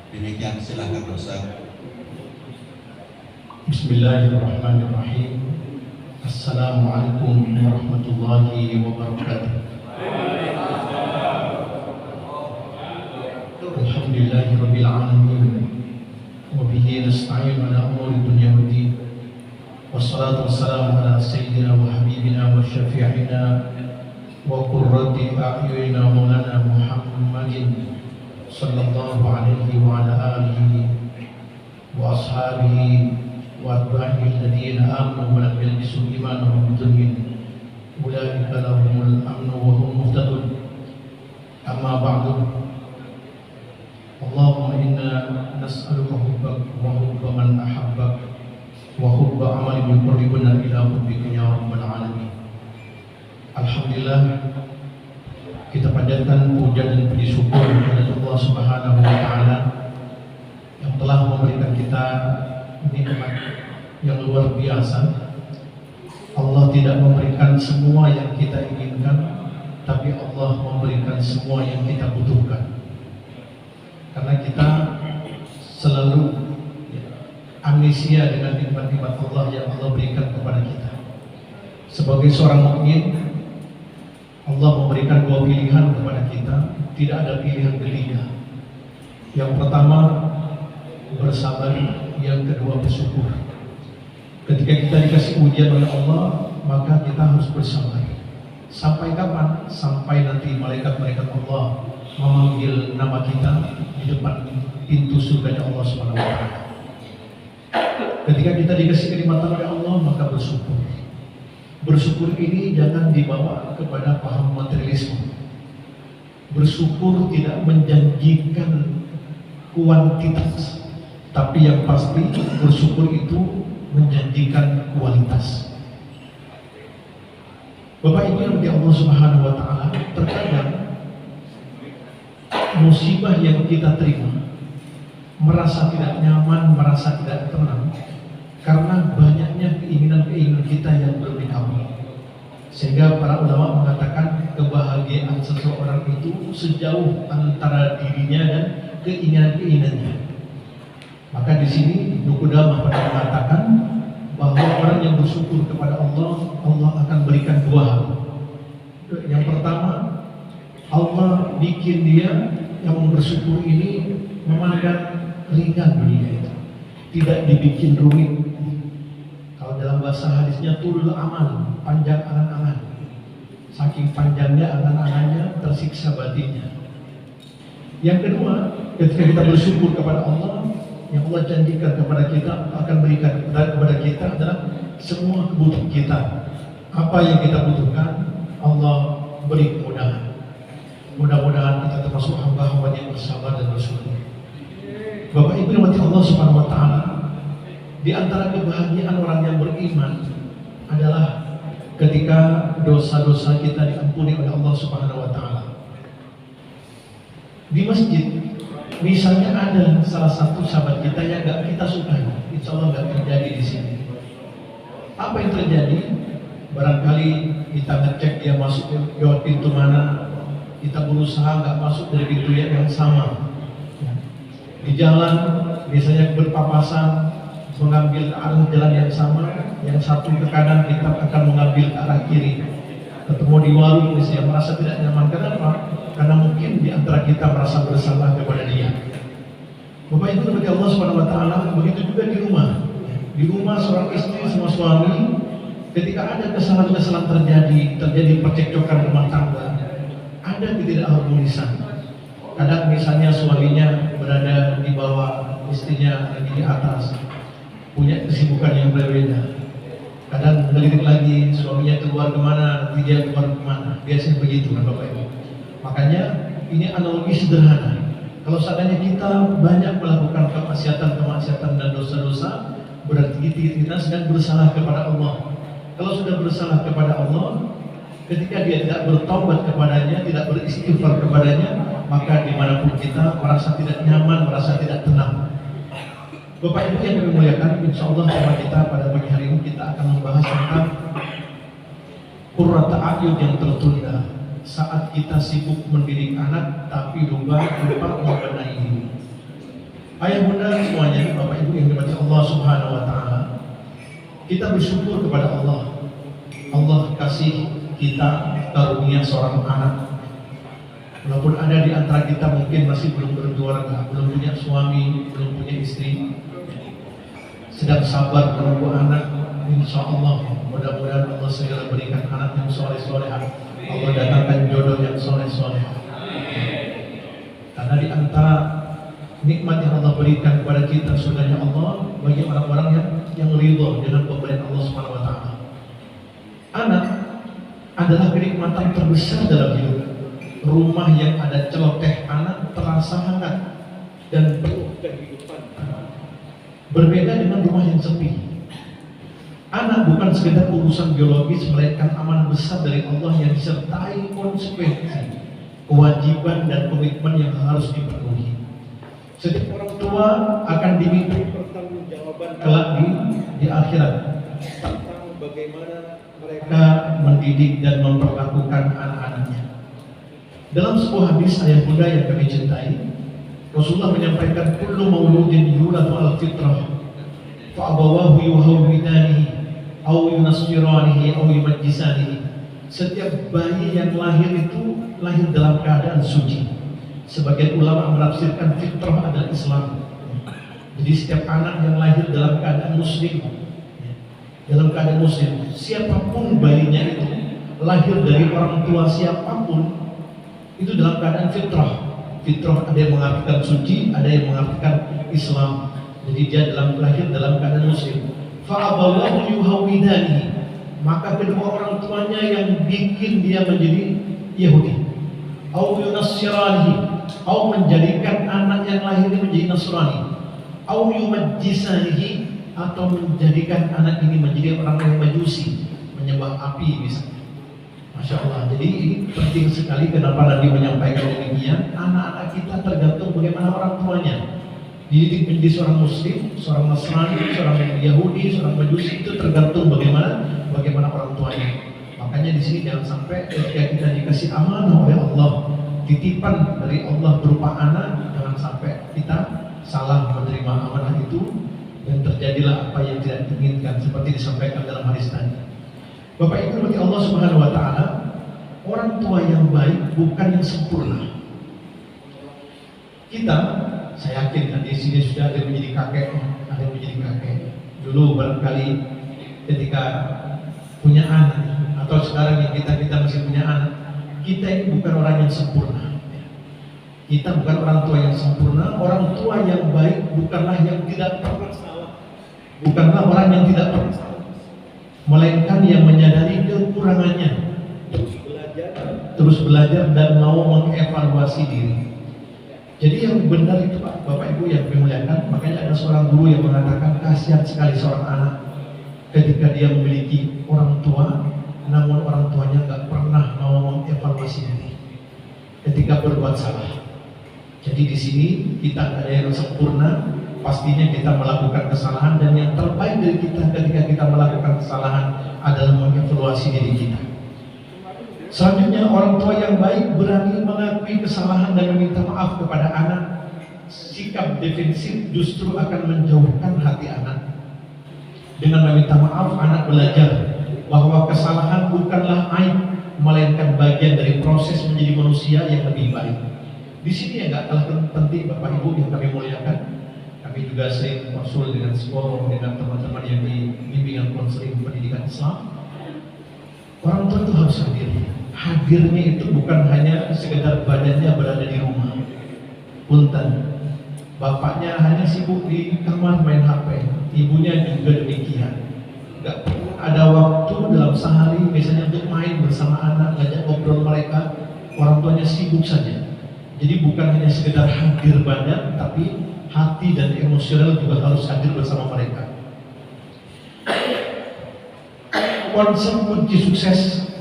Demikian, silakan Ustaz. Bismillahirrahmanirrahim. Assalamualaikum warahmatullahi wabarakatuh. Alhamdulillahirabbil alamin. Wa bihi nasta'in ala umuri dunya waddin. Wassalatu wassalamu ala sayyidina wa habibina wa syafi'ina wa qurrati a'yunina maulana Muhammadin sallallahu alaihi wa ala alihi wa ashabihi wa atba'ihi alladhina amanu wa lam yalbisu imanahum bidzulmin ulaika lahumul amnu wa hum muhtadun. Amma ba'du. Allahumma inna nas'aluka hubbak wa hubba man ahabbak wa hubba amalin yuqarribuna ila hubbika ya rabbal alamin. Alhamdulillah, kita panjatkan puja dan puji syukur kepada Allah Subhanahu wa taala yang telah memberikan kita nikmat yang luar biasa. Allah tidak memberikan semua yang kita inginkan, tapi Allah memberikan semua yang kita butuhkan. Karena kita selalu amnesia dengan nikmat-nikmat Allah yang Allah berikan kepada kita. Sebagai seorang mukmin, Allah memberikan dua pilihan kepada kita, tidak ada pilihan ketiga. Yang pertama bersabar, yang kedua bersyukur. Ketika kita dikasih ujian oleh Allah, maka kita harus bersabar. Sampai kapan? Sampai nanti malaikat-malaikat Allah memanggil nama kita di depan pintu surga Allah Subhanahu wa taala. Ketika kita dikasih kenikmatan oleh Allah, maka bersyukur. Bersyukur ini jangan dibawa kepada paham materialisme. Bersyukur tidak menjanjikan kuantitas, tapi yang pasti bersyukur itu menjanjikan kualitas. Bapak Ibu yang Allah Subhanahu wa taala, terkadang musibah yang kita terima merasa tidak nyaman, merasa tidak tenang karena banyaknya keinginan-keinginan kita yang belum dikabul. Sehingga para ulama mengatakan kebahagiaan seseorang itu sejauh antara dirinya dan keinginan-keinginannya. Maka di sini Nuku Damah pernah mengatakan bahwa orang yang bersyukur kepada Allah, Allah akan berikan dua hal. Yang pertama, Allah bikin dia yang bersyukur ini memandang ringan dunia itu, tidak dibikin rumit. Kalau dalam bahasa hadisnya tulul amal, panjang angan-angan. Saking panjangnya angan-angannya, tersiksa batinnya. Yang kedua, ketika kita bersyukur kepada Allah, yang Allah janjikan kepada kita akan berikan kepada kita adalah semua kebutuhan kita. Apa yang kita butuhkan, Allah beri kemudahan. Mudah-mudahan kita termasuk hamba-hamba yang bersabar dan bersyukur. Bapak Ibu rahmati Allah Subhanahu wa taala, di antara kebahagiaan orang yang beriman adalah ketika dosa-dosa kita diampuni oleh Allah Subhanahu wa taala. Di masjid misalnya ada salah satu sahabat kita yang gak kita sukai, insya Allah gak terjadi di sini. Apa yang terjadi? Barangkali kita ngecek dia masuk lewat pintu mana, kita berusaha nggak masuk dari pintu yang sama. Di jalan biasanya berpapasan, mengambil arah jalan yang sama, yang satu ke kanan kita akan mengambil ke arah kiri. Ketemu di warung misalnya merasa tidak nyaman. Kenapa? Karena mungkin di antara kita merasa bersalah kepada dia. Bapak Ibu seperti Allah Subhanahu wa taala, begitu juga di rumah. Di rumah seorang istri sama suami, ketika ada kesalahan-kesalahan terjadi percekcokan rumah tangga, ada ketidakharmonisan. Kadang misalnya suaminya berada di bawah, istrinya lagi di atas, punya kesibukan yang berbeda. Kadang ngelirik lagi, suaminya keluar kemana, nanti dia keluar kemana. Biasanya begitu kan Bapak Ibu. Makanya ini analogi sederhana. Kalau seandainya kita banyak melakukan kemaksiatan dan dosa-dosa, berarti kita sedang bersalah kepada Allah. Kalau sudah bersalah kepada Allah, ketika dia tidak bertaubat kepadanya, tidak beristighfar kepadanya, maka dimanapun kita merasa tidak nyaman, merasa tidak tenang. Bapak Ibu yang kami muliakan, insya Allah tema kita pada pagi hari ini kita akan membahas tentang qurrata a'yun yang tertunda. Saat kita sibuk mendidik anak, tapi lupa membenahi diri. Ayah bunda semuanya, Bapak Ibu yang dirahmati Allah Subhanahu wa taala, kita bersyukur kepada Allah. Allah kasih kita karunia seorang anak. Walaupun ada di antara kita mungkin masih belum berkeluarga, belum punya suami, belum punya istri, sedang sabar menunggu anak, insya Allah mudah-mudahan Allah segera berikan anak yang soleh-solehan. Allah datangkan jodoh yang soleh-solehan. Karena di antara nikmat yang Allah berikan kepada kita surganya Allah bagi orang-orang yang ridho dengan pemberian Allah Subhanahu wa taala. Anak adalah kenikmatan terbesar dalam hidup. Rumah yang ada celoteh anak terasa hangat dan penuh kehidupan. Berbeda dengan rumah yang sepi. Anak bukan sekedar urusan biologis, melainkan amanah besar dari Allah yang disertai konsekuensi, kewajiban dan komitmen yang harus dipenuhi. Setiap orang tua akan diminta pertanggungjawaban kelak di akhirat tentang bagaimana mereka mendidik dan memperlakukan anak-anaknya. Dalam sebuah hadis ayah bunda yang kami cintai, Rasulullah menyampaikan kullu mauludin yuladu al-fitrah fa abawahu yuhawwidanihi aw yunassiranihi aw yumajjisanihi. Setiap bayi yang lahir itu lahir dalam keadaan suci. Sebagian ulama menafsirkan fitrah adalah Islam. Jadi setiap anak yang lahir dalam keadaan muslim, siapapun bayinya itu lahir dari orang tua siapapun, itu dalam keadaan fitrah. Fitrah ada yang mengartikan suci, ada yang mengartikan Islam. Jadi dia lahir dalam keadaan muslim. Fa'abawahu yuhawwidani, maka kedua orang tuanya yang bikin dia menjadi Yahudi. Au yunassiranihi, au menjadikan anak yang lahir ini menjadi Nasrani. Au yumajjisanihi, atau menjadikan anak ini menjadi orang yang majusi, menyembah api misalnya. Masya Allah. Jadi ini penting sekali kenapa Nabi menyampaikan demikian. Anak-anak kita tergantung bagaimana orang tuanya. Dididik menjadi seorang muslim, seorang Nasrani, seorang Yahudi, seorang majusi, itu tergantung bagaimana orang tuanya. Makanya di sini jangan sampai ketika kita dikasih amanah oleh Allah, titipan dari Allah berupa anak, jangan sampai kita salah menerima amanah itu dan terjadilah apa yang tidak diinginkan seperti disampaikan dalam hadis tadi. Bapak Ibu bagi Allah Subhanahu wa taala, orang tua yang baik bukan yang sempurna. Kita, saya yakin di sini sudah ada yang menjadi kakek, ada yang menjadi kakek. Dulu barangkali ketika punya anak, atau sekarang yang kita masih punya anak, kita ini bukan orang yang sempurna. Kita bukan orang tua yang sempurna. Orang tua yang baik bukanlah yang tidak pernah salah, bukanlah orang yang tidak pernah salah, melainkan yang menyadari kekurangannya, terus belajar dan mau mengevaluasi diri. Jadi yang benar itu Pak, Bapak Ibu yang dimuliakan, makanya ada seorang guru yang mengatakan kasihan sekali seorang anak ketika dia memiliki orang tua, namun orang tuanya nggak pernah mau mengevaluasi diri ketika berbuat salah. Jadi di sini kita nggak ada yang sempurna, pastinya kita melakukan kesalahan, dan yang terbaik dari kita ketika kita melakukan kesalahan adalah mengevaluasi diri kita. Selanjutnya, orang tua yang baik berani mengakui kesalahan dan meminta maaf kepada anak. Sikap defensif justru akan menjauhkan hati anak. Dengan meminta maaf, anak belajar bahwa kesalahan bukanlah aib, melainkan bagian dari proses menjadi manusia yang lebih baik. Di sini yang nggak kalah penting Bapak Ibu yang kami muliakan. Kami juga sering konsul dengan psikolog, dengan teman-teman yang di bimbingan konseling pendidikan Islam. Orang tua itu harus hadir. Hadirnya itu bukan hanya sekedar badannya berada di rumah. Punten, bapaknya hanya sibuk di kamar main HP, ibunya juga demikian. Gak pernah ada waktu dalam sehari misalnya untuk main bersama anak, ngajak ngobrol mereka. Orang tuanya sibuk saja. Jadi bukan hanya sekedar hadir badan, tapi hati dan emosional juga harus hadir bersama mereka. Konsep kunci sukses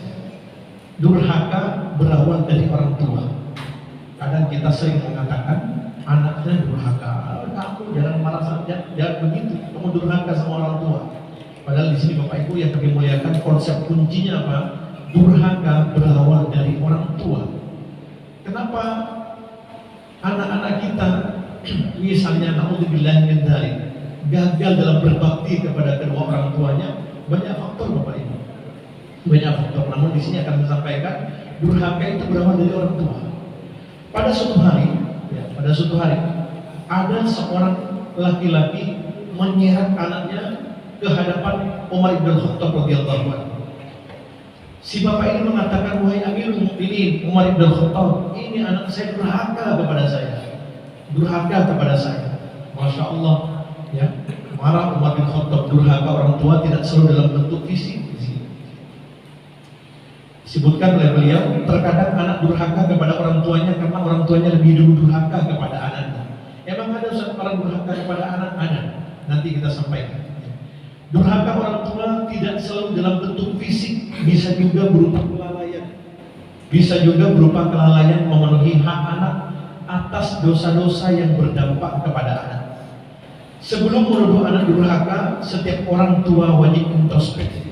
durhaka berawal dari orang tua. Kadang kita sering mengatakan anaknya durhaka, kamu jangan marah saja, jangan begitu, kamu durhaka sama orang tua. Padahal di sini Bapak Ibu yang kami muliakan, konsep kuncinya apa? Durhaka berawal dari orang tua. Kenapa anak-anak kita misalnya naudzubillah min dzalik, gagal dalam berbakti kepada kedua orang tuanya, banyak faktor Bapak Ibu. Banyak faktor. Namun di sini akan disampaikan durhaka itu berawal dari orang tua. Pada suatu hari, ada seorang laki-laki menyeret anaknya ke hadapan Umar bin Khattab radhiyallahu anhu. Si bapak ini mengatakan, wahai Amirul Mukminin Umar bin Khattab, ini anak saya durhaka kepada saya. Masya Allah, ya. Marah Umar bin Khattab. Durhaka orang tua tidak selalu dalam bentuk fisik. Disebutkan oleh beliau, terkadang anak durhaka kepada orang tuanya karena orang tuanya lebih dulu durhaka kepada anaknya. Emang ada orang durhaka kepada anak? Ada. Nanti kita sampaikan. Durhaka orang tua tidak selalu dalam bentuk fisik, bisa juga berupa kelalaian. Bisa juga berupa kelalaian memenuhi hak anak atas dosa-dosa yang berdampak kepada anak. Sebelum menuduh anak durhaka, setiap orang tua wajib introspeksi.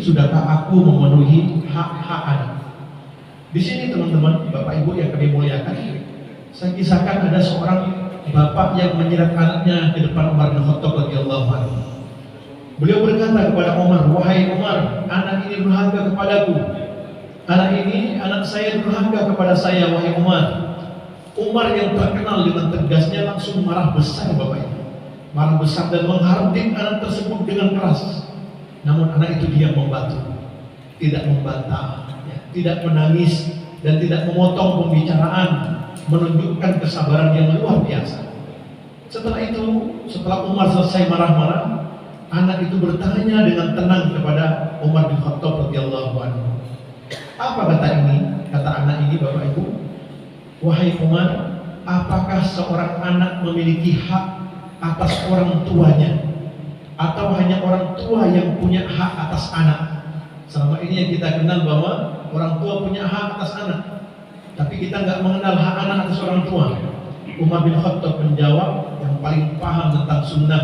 Sudahkah aku memenuhi hak-hak anak? Di sini teman-teman, Bapak Ibu yang kami muliakan, saya kisahkan ada seorang bapak yang menyeret anaknya ke depan Umar bin Khattab radhiyallahu anhu. Beliau berkata kepada Umar, wahai Umar, anak ini durhaka kepadaku. Anak saya durhaka kepada saya, wahai Umar. Umar yang terkenal dengan tegasnya langsung marah besar Bapak Ibu. Marah besar dan menghardik anak tersebut dengan keras. Namun anak itu diam membatu, tidak membantah, tidak menangis dan tidak memotong pembicaraan, menunjukkan kesabaran yang luar biasa. Setelah Umar selesai marah-marah, anak itu bertanya dengan tenang kepada Umar bin Khattab radhiyallahu anhu. Apa kata anak ini Bapak Ibu? Wahai Umar, apakah seorang anak memiliki hak atas orang tuanya? Atau hanya orang tua yang punya hak atas anak? Selama ini yang kita kenal bahwa orang tua punya hak atas anak, tapi kita nggak mengenal hak anak atas orang tua. Umar bin Khattab menjawab, yang paling paham tentang sunnah,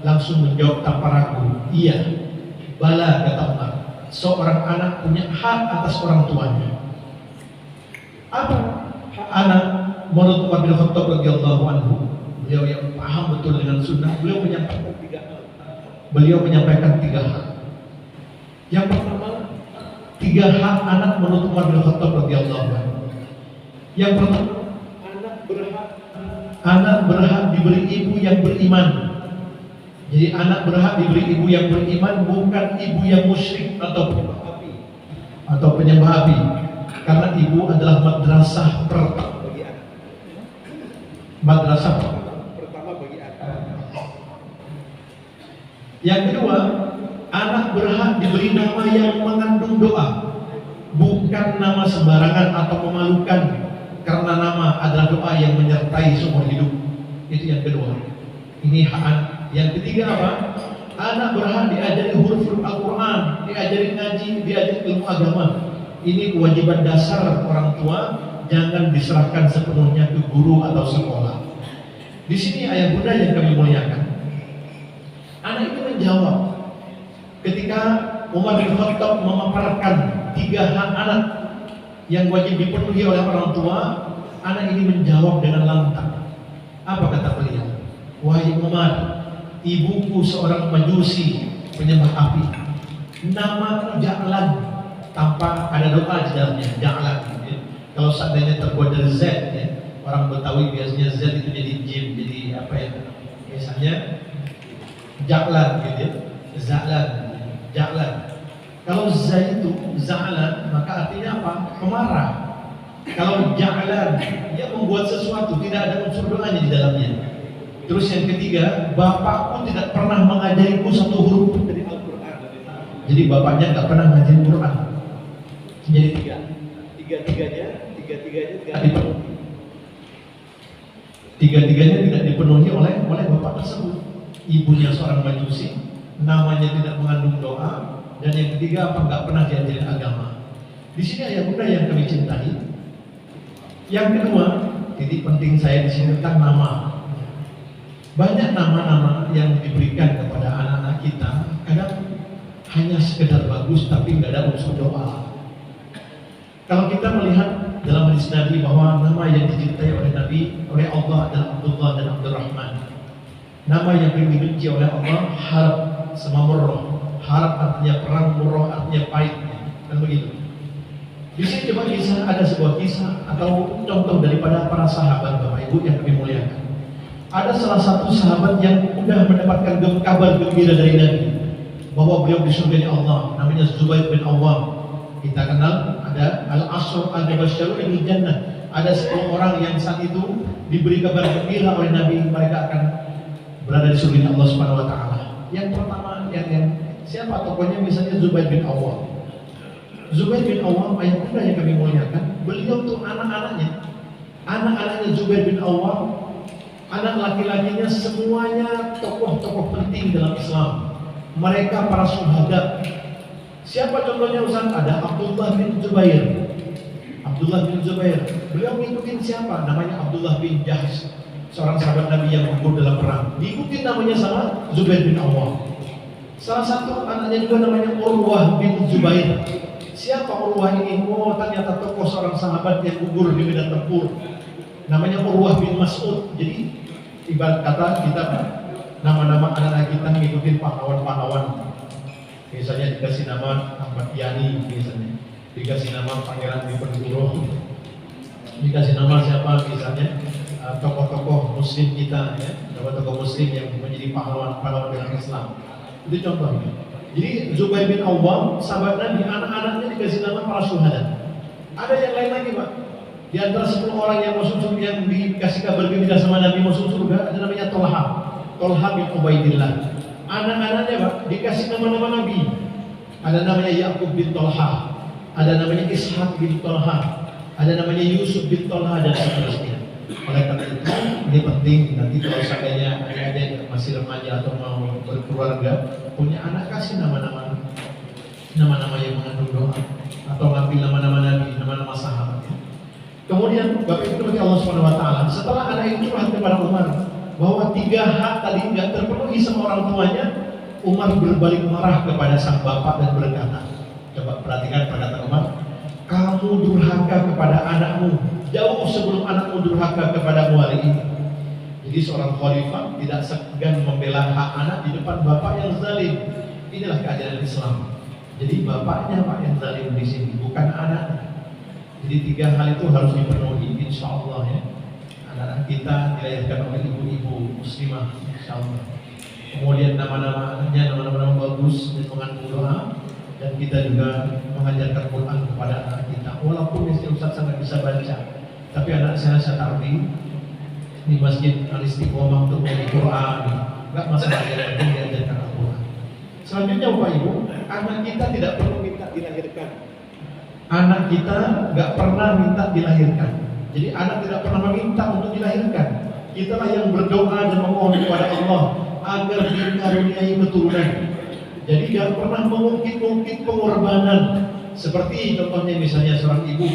langsung menjawab tanpa ragu, iya, bala, kata Umar, seorang anak punya hak atas orang tuanya. Apa hak anak menurut Umar bin Khattab radhiyallahu anhu? Beliau yang paham betul dengan sunnah, beliau menyampaikan tiga hal. Yang pertama, tiga hak anak menurut Umar bin Khattab radhiyallahu anhu. Yang pertama, anak berhak diberi ibu yang beriman. Jadi anak berhak diberi ibu yang beriman, bukan ibu yang musyrik atau penyembah api. Karena ibu adalah madrasah pertama bagi anak. Madrasah pertama bagi anak. Yang kedua, anak berhak diberi nama yang mengandung doa, bukan nama sembarangan atau memalukan, karena nama adalah doa yang menyertai seumur hidup. Itu yang kedua. Ini hak anak. Yang ketiga apa? Anak berhak diajari huruf Al-Quran, diajari ngaji, diajari ilmu agama. Ini kewajiban dasar orang tua, jangan diserahkan sepenuhnya ke guru atau sekolah. Di sini ayah bunda yang kami muliakan, anak itu menjawab ketika Umar bin Khattab memaparkan tiga hak anak yang wajib dipenuhi oleh orang tua. Anak ini menjawab dengan lantang. Apa kata beliau? Wahai Umar, ibuku seorang majusi, penyembah api. Namaku Ja'lan, tanpa ada doa di dalamnya, Ja'lan. Kalau seandainya terbuat dari Z, ya, orang Betawi biasanya Z itu jadi jim, jadi apa ya? Misalnya Ja'lan, gitu ya. Ja'lan. Kalau Z itu Za'lan, maka artinya apa? Pemarah. Kalau Ja'lan, dia membuat sesuatu, tidak ada unsur doanya di dalamnya. Terus yang ketiga, bapakku tidak pernah mengajariku satu huruf dari Al-Quran. Jadi bapaknya nggak pernah ngajarin Quran. Jadi tiga-tiganya tidak dipenuhi. Tiga-tiganya tidak dipenuhi oleh bapak tersebut. Ibunya seorang majusi, namanya tidak mengandung doa, dan yang ketiga apa? Nggak pernah diajarin agama. Di sini ayah bunda yang kami cintai. Yang kedua, titik penting saya di sini tentang nama. Banyak nama-nama yang diberikan kepada anak-anak kita, kadang hanya sekedar bagus tapi nggak ada unsur doa. Kalau kita melihat dalam hadis Nabi bahwa nama yang dicintai oleh Nabi, oleh Allah adalah Abdullah dan Abdurrahman. Nama yang dibenci oleh Allah harap sama murrah. Harap artinya perang, murrah artinya pahit, kan begitu. Di sini coba ada sebuah kisah atau contoh daripada para sahabat Bapak Ibu yang kami muliakan. Ada salah satu sahabat yang sudah mendapatkan kabar gembira dari Nabi bahwa beliau di surga Allah, namanya Zubair bin Awwam. Kita kenal ada Al-Asr Al-Mubasysyirun bil Jannah. Ada 10 orang yang saat itu diberi kabar gembira oleh Nabi, mereka akan berada di surga Allah Subhanahu wa taala. Yang pertama yang siapa tokohnya? Misalnya Zubair bin Awwam. Zubair bin Awwam, ayah bunda yang kami muliakan, beliau tuh anak-anaknya Zubair bin Awwam, anak laki-lakinya semuanya tokoh-tokoh penting dalam Islam. Mereka para syuhada. Siapa contohnya Ustaz? Ada Abdullah bin Zubair. Abdullah bin Zubair. Beliau ngikutin siapa? Namanya Abdullah bin Jahsh, seorang sahabat Nabi yang gugur dalam perang. Diikutin namanya sama Zubair bin Awwam. Salah satu anaknya juga namanya Urwah bin Zubair. Siapa Urwah ini? Oh, ternyata tokoh seorang sahabat yang gugur di medan tempur. Namanya Urwah bin Mas'ud. Jadi ibarat kata kita nama-nama anak-anak kita ngikutin pahlawan-pahlawan. Misalnya dikasih nama Ahmad Yani, misalnya dikasih nama Pangeran Diponegoro, dikasih nama siapa misalnya tokoh-tokoh Muslim kita, ya, tokoh-tokoh Muslim yang menjadi pahlawan-pahlawan dalam Islam. Itu contohnya. Jadi Zubair bin Awwam, sahabat Nabi, anak-anaknya dikasih nama para syuhada. Ada yang lain lagi, Pak. Di antara 10 orang yang masuk surga, yang dikasih kabar gembira sama Nabi masuk surga, ada namanya Tolha bin Ubaidillah. Anak-anaknya Pak dikasih nama-nama Nabi. Ada namanya Yakub bin Tolha, ada namanya Ishaq bin Tolha, ada namanya Yusuf bin Tolha, dan seterusnya. Oleh karena itu ini penting nanti kalau seandainya adik-adik masih remaja atau mau berkeluarga punya anak, kasih nama-nama yang mengandung doa atau ngambil nama-nama Nabi, nama-nama sahabat. Kemudian Bapak Ibu Allah Subhanahu wa taala, setelah anak itu curhat kepada Umar bahwa 3 hak tadi nggak terpenuhi sama orang tuanya, Umar berbalik marah kepada sang bapak dan berkata, coba perhatikan perkataan Umar, kamu durhaka kepada anakmu jauh sebelum anakmu durhaka kepadamu hari ini. Jadi seorang khalifah tidak segan membela hak anak di depan bapak yang zalim. Inilah keajaran Islam. Jadi bapaknya Pak yang zalim di sini, bukan anaknya. Jadi 3 hal itu harus dipenuhi, insya Allah ya. Anak kita dilahirkan oleh ibu-ibu muslimah, insya Allah. Kemudian nama-nama anaknya nama-nama bagus dan mengandung doa, dan kita juga mengajarkan Quran kepada anak kita. Walaupun Ustaz sangat bisa baca, tapi anak saya tarbi di Masjid Al-Istiqomah untuk belajar Quran, nggak masalah yang penting diajarkan Al-Quran. Selanjutnya Bapak Ibu, anak kita tidak perlu minta dilahirkan. Anak kita nggak pernah minta dilahirkan. Jadi anak tidak pernah meminta untuk dilahirkan. Kitalah yang berdoa dan memohon kepada Allah agar dikaruniai keturunan. Jadi jangan pernah mengungkit-ungkit pengorbanan. Seperti contohnya misalnya seorang ibu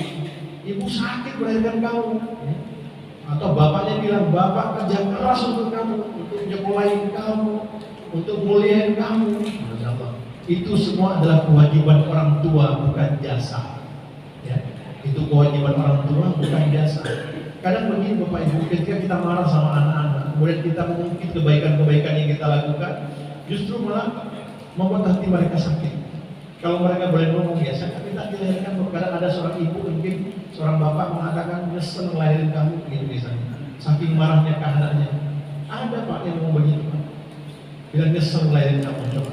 sakit melahirkan kamu, atau bapaknya bilang, bapak kerja keras untuk kamu, untuk nyekolahin kamu, untuk muliahin kamu. Itu semua adalah kewajiban orang tua, bukan jasa. Ya. Itu kewajiban orang tua, bukan jasa. Kadang begini Bapak Ibu, ketika kita marah sama anak-anak, kemudian kita mengungkit kebaikan-kebaikan yang kita lakukan, justru malah membuat hati mereka sakit. Kalau mereka boleh ngomong, ya saya minta dilahirkan. Kadang ada seorang ibu, mungkin seorang bapak mengatakan, nyesel ngelahirin kamu, gitu misalnya. Saking marahnya ke anaknya. Ada Pak yang ngomong begitu Pak. Bilang nyesel ngelahirin kamu, coba.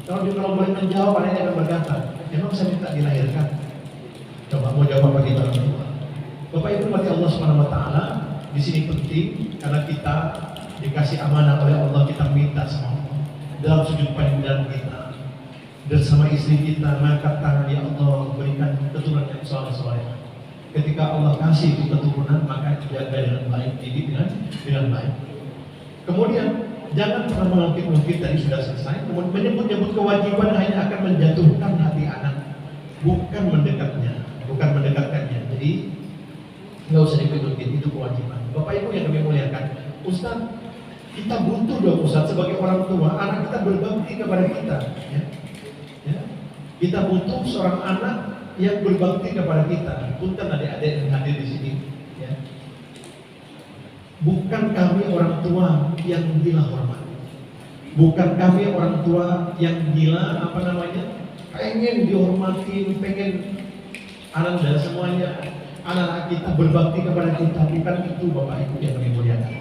Kalau boleh menjawab, anaknya akan berkata, emang saya minta dilahirkan? Coba mau jawab apa kita? Bapak Ibu mati Allah Subhanahu wa taala, di sini penting karena kita dikasih amanah oleh Allah, kita minta sama Allah dalam sujud pandang kita bersama istri kita, mengangkat tangan, ya Allah berikan keturunan yang saleh-saleh. Ketika Allah kasih itu keturunan, maka jaga dengan baik, didik dengan baik. Kemudian jangan pernah mengungkit-ungkit, tadi sudah selesai. Kemudian menyebut-nyebut kewajiban hanya akan menjatuhkan hati anak, bukan mendekatkannya. Jadi nggak usah dipikir, itu kewajiban. Bapak Ibu yang kami muliakan, Ustaz, kita butuh dong Ustaz sebagai orang tua, anak kita berbakti kepada kita. Ya. Kita butuh seorang anak yang berbakti kepada kita, punten adik-adik yang hadir di sini, ya. Bukan kami orang tua yang gila hormat, bukan kami orang tua yang gila pengen dihormati, pengen anak dan semuanya anak-anak kita berbakti kepada kita. Bukan itu Bapak Ibu yang dimuliakan.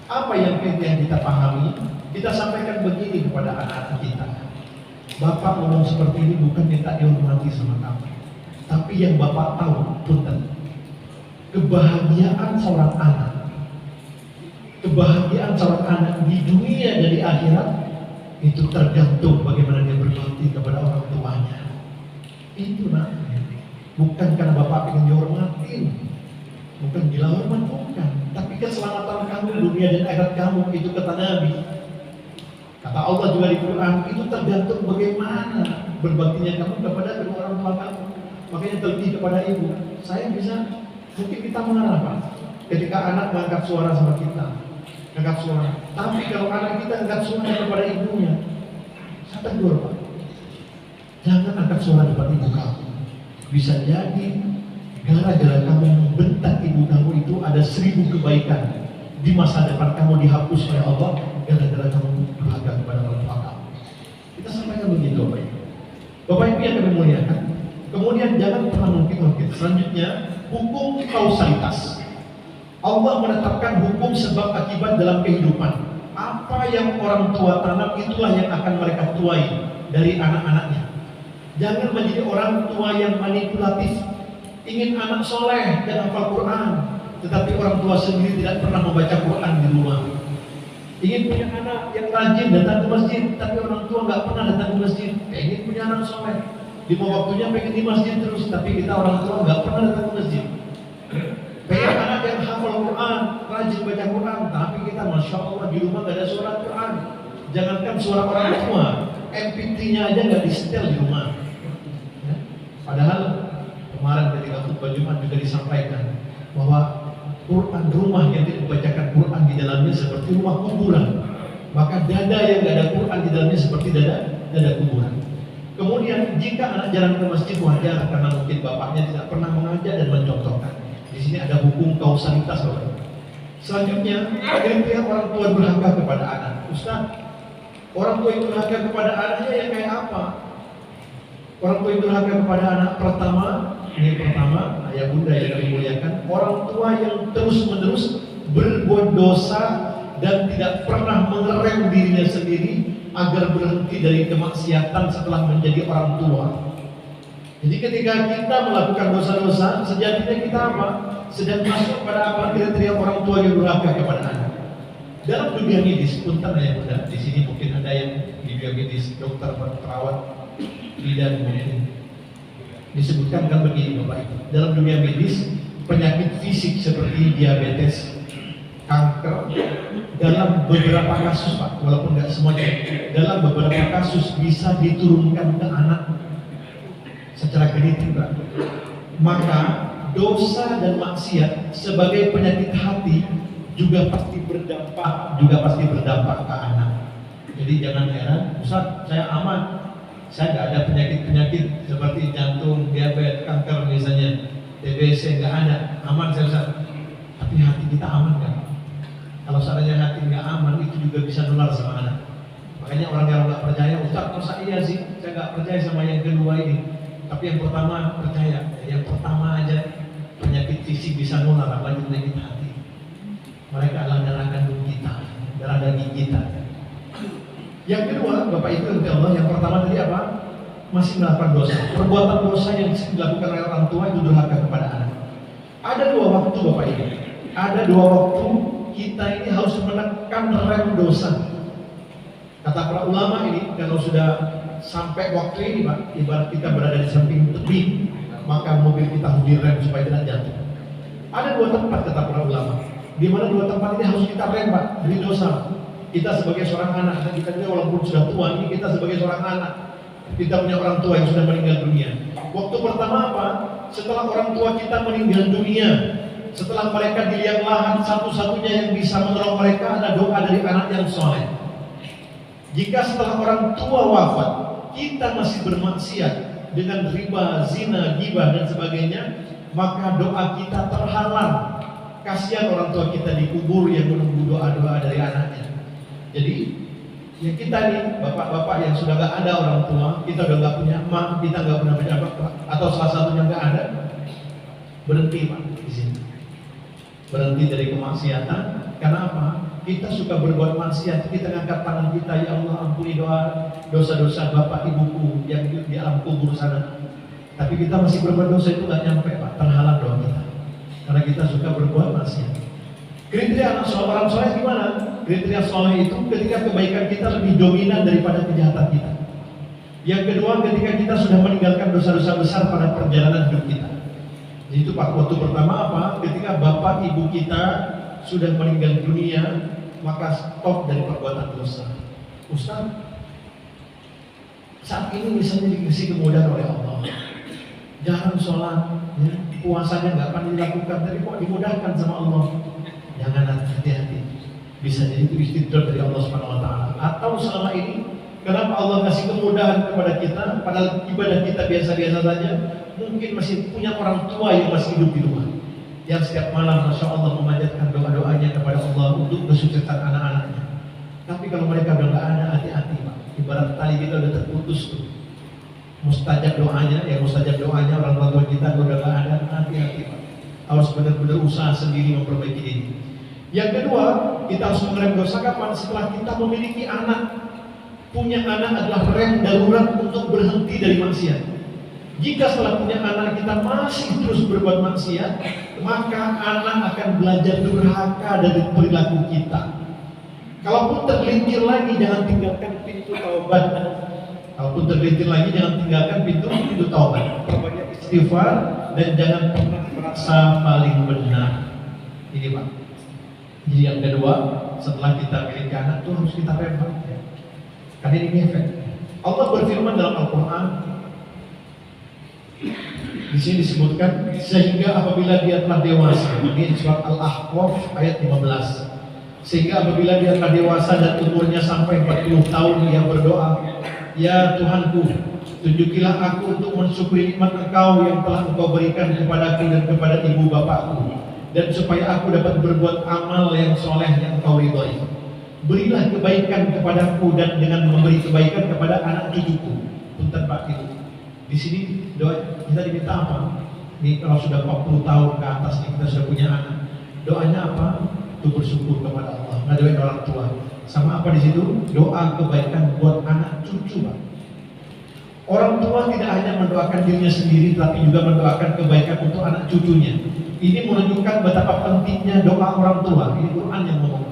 Apa yang kita pahami, kita sampaikan begini kepada anak-anak kita. Bapak ngomong seperti ini bukan minta dihormati sama kamu, tapi yang Bapak tahu, punten, kebahagiaan seorang anak di dunia dan di akhirat itu tergantung bagaimana dia berbakti kepada orang tuanya. Itu bukan karena Bapak ingin dihormatin, bukan gila hormat, bukan, tapi keselamatan kamu dunia dan akhirat kamu itu kata Nabi. Kata Allah juga di Quran, itu tergantung bagaimana berbaktinya kamu kepada kedua orang tua kamu. Makanya terlebih kepada ibu. Saya bisa, mungkin kita marah Pak, ketika anak mengangkat suara sama kita, angkat suara. Tapi kalau anak kita angkat suara kepada ibunya, saya tegur Pak, jangan angkat suara depan ibu kamu. Bisa jadi gara-gara kamu membentak ibu kamu itu ada 1000 kebaikan di masa depan kamu dihapus oleh Allah gara-gara kamu durhaka kepada orang tua kamu. Kita sampaikan begitu Bapak Ibu yang kami muliakan. Kemudian jangan pernah mungkin. Selanjutnya, hukum kausalitas. Allah menetapkan hukum sebab akibat dalam kehidupan. Apa yang orang tua tanam itulah yang akan mereka tuai dari anak-anaknya. Jangan menjadi orang tua yang manipulatif, ingin anak soleh dan hafal Quran, tetapi orang tua sendiri tidak pernah membaca Quran di rumah. Ingin punya anak yang rajin datang ke masjid, tapi orang tua nggak pernah datang ke masjid. Ingin punya anak soleh, di waktunya pengen di masjid terus, tapi kita orang tua nggak pernah datang ke masjid. Pengen anak yang hafal Quran, rajin baca Quran, tapi kita masya Allah di rumah nggak ada suara Quran. Jangankan suara orang tua, MP3-nya aja nggak disetel di rumah. Padahal kemarin ketika khutbah Jumat juga disampaikan bahwa Quran, rumah yang tidak membacakan Quran di dalamnya seperti rumah kuburan. Maka dada yang tidak ada Quran di dalamnya seperti dada kuburan. Kemudian jika anak jalan ke masjid wajar karena mungkin bapaknya tidak pernah mengajak dan mencontohkan. Di sini ada hukum kausalitas Bapak. Selanjutnya, bagaimana orang tua durhaka kepada anak. Ustaz, orang tua yang durhaka kepada anaknya yang kayak apa? Orang tua yang durhaka kepada anak pertama, ayah bunda yang dimuliakan, orang tua yang terus-menerus berbuat dosa dan tidak pernah mengerem dirinya sendiri agar berhenti dari kemaksiatan setelah menjadi orang tua. Jadi ketika kita melakukan dosa-dosa, sejatinya kita apa? Sedang masuk pada apa kriteria orang tua yang durhaka kepada anak. Dalam dunia medis, punten ya bunda, di sini mungkin ada yang di dunia medis, dokter, perawat, bidan mungkin disebutkan kan begini Bapak Ibu. Dalam dunia medis, penyakit fisik seperti diabetes, kanker, dalam beberapa kasus Pak, walaupun nggak semuanya, dalam beberapa kasus bisa diturunkan ke anak secara genetik Pak. Maka dosa dan maksiat sebagai penyakit hati juga pasti berdampak ke anak. Jadi jangan heran, Ustaz, saya aman, saya nggak ada penyakit-penyakit seperti jantung, diabetes, kanker misalnya, TBC nggak ada, aman saya Ustaz. Tapi hati kita aman kan? Kalau seandainya hati nggak aman, itu juga bisa nular sama anak. Makanya orang yang nggak percaya, Ustaz, masa iya sih? Saya nggak percaya sama yang kedua ini. Tapi yang pertama percaya, yang pertama aja penyakit fisik bisa nular, apalagi penyakit hati. Mereka adalah darah kandung kita, darah daging kita. Yang kedua, Bapak Ibu yang Allah, yang pertama tadi apa? Masih melakukan dosa. Perbuatan dosa yang dilakukan oleh orang tua itu durhaka kepada anak. Ada 2 waktu Bapak Ibu. Ada 2 waktu kita ini harus menekan rem dosa. Kata para ulama ini, kalau sudah sampai waktu ini Pak, ibarat kita berada di samping tebing, maka mobil kita harus direm supaya tidak jatuh. Ada 2 tempat kata para ulama, di mana 2 tempat ini harus kita rem Pak, dari dosa. Kita sebagai seorang anak, dan kita juga walaupun sudah tua, ini kita sebagai seorang anak, kita punya orang tua yang sudah meninggal dunia. Waktu pertama apa? Setelah orang tua kita meninggal dunia, setelah mereka di liang lahat, satu-satunya yang bisa menolong mereka adalah doa dari anak yang soleh. Jika setelah orang tua wafat, kita masih bermaksiat, dengan riba, zina, ghibah dan sebagainya, maka doa kita terhalang. Kasihan orang tua kita dikubur yang menunggu doa-doa dari anaknya. Jadi ya kita nih bapak-bapak yang sudah gak ada orang tua, kita udah gak punya emak, kita gak pernah punya bapak, atau salah satunya gak ada, berhenti Pak di sini. Berhenti dari kemaksiatan. Karena apa? Kita suka berbuat maksiat, kita ngangkat tangan kita, ya Allah ampuni dosa-dosa bapak ibuku yang di alam kubur sana. Tapi kita masih berbuat dosa itu gak nyampe Pak, terhalang doa kita. Karena kita suka berbuat maksiat. Kriteria anak soleh, orang soleh gimana? Kriteria soleh itu ketika kebaikan kita lebih dominan daripada kejahatan kita. Yang kedua, ketika kita sudah meninggalkan dosa-dosa besar pada perjalanan hidup kita. Itu Pak, waktu pertama apa? Ketika bapak ibu kita sudah meninggal dunia, maka stop dari perbuatan dosa. Ustaz, saat ini misalnya dikasih kemudahan oleh Allah, jarang sholat, ya, puasanya nggak akan dilakukan, tapi kok dimudahkan sama Allah. Jangan, hati-hati. Bisa jadi itu istidraj dari Allah Subhanahu Wa Taala. Atau selama ini, kenapa Allah kasih kemudahan kepada kita, padahal ibadah kita biasa-biasa saja, mungkin masih punya orang tua yang masih hidup di rumah, yang setiap malam Masya Allah memanjatkan doa-doanya kepada Allah untuk kesuksesan anak-anaknya. Tapi kalau mereka udah nggak ada, hati-hati Pak. Ibarat tali kita udah terputus tuh. Mustajab doanya, orang tua kita udah nggak ada, hati-hati Pak. Harus benar-benar usaha sendiri memperbaiki diri. Yang kedua, kita harus mengerem dosa kapan? Setelah kita memiliki anak. Punya anak adalah rem darurat untuk berhenti dari maksiat. Jika setelah punya anak kita masih terus berbuat maksiat, maka anak akan belajar durhaka dari perilaku kita. Kalaupun tergelincir lagi, jangan tinggalkan pintu taubat. Kalaupun tergelincir lagi, jangan tinggalkan pintu taubat. Perbanyak istighfar dan jangan pernah merasa paling benar. Ini Pak. Jadi yang kedua, setelah kita miliki anak itu harus kita rem. Karena ini efek. Allah berfirman dalam Al-Quran. Di sini disebutkan sehingga apabila dia telah dewasa, ini surat Al-Ahqaf ayat 15. Sehingga apabila dia telah dewasa dan umurnya sampai 40 tahun, ia berdoa, ya Tuhanku, tunjukilah aku untuk mensyukuri nikmat Engkau yang telah Engkau berikan kepadaku dan kepada ibu bapakku, dan supaya aku dapat berbuat amal yang soleh yang Engkau ridhoi. Berilah kebaikan kepadaku dan dengan memberi kebaikan kepada anak cucuku. Punten Pak itu. Di sini doa kita diminta apa? Nih kalau sudah 40 tahun ke atas nih, kita sudah punya anak. Doanya apa? Itu bersyukur kepada Allah. Ngadoain orang tua. Sama apa di situ? Doa kebaikan buat anak cucu Pak. Orang tua tidak hanya mendoakan dirinya sendiri, tapi juga mendoakan kebaikan untuk anak cucunya. Ini menunjukkan betapa pentingnya doa orang tua. Ini Quran yang ngomong.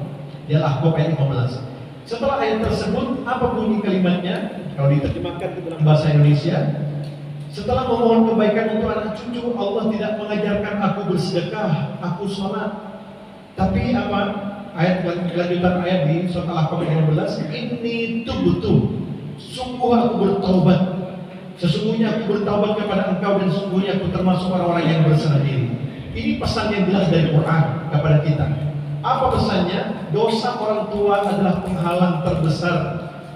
Di Al-Ahqaf ayat 15. Setelah ayat tersebut, apa bunyi kalimatnya? Kalau diterjemahkan ke dalam bahasa Indonesia, setelah memohon kebaikan untuk anak cucu, Allah tidak mengajarkan aku bersedekah, aku sholat. Tapi apa? Ayat kelanjutan ayat di surat Al-Ahqaf ayat 15, ini tubtu, sungguh aku bertaubat. Sesungguhnya aku bertaubat kepada Engkau dan sesungguhnya aku termasuk orang-orang yang berserah diri. Ini pesan yang jelas dari Quran kepada kita. Apa pesannya? Dosa orang tua adalah penghalang terbesar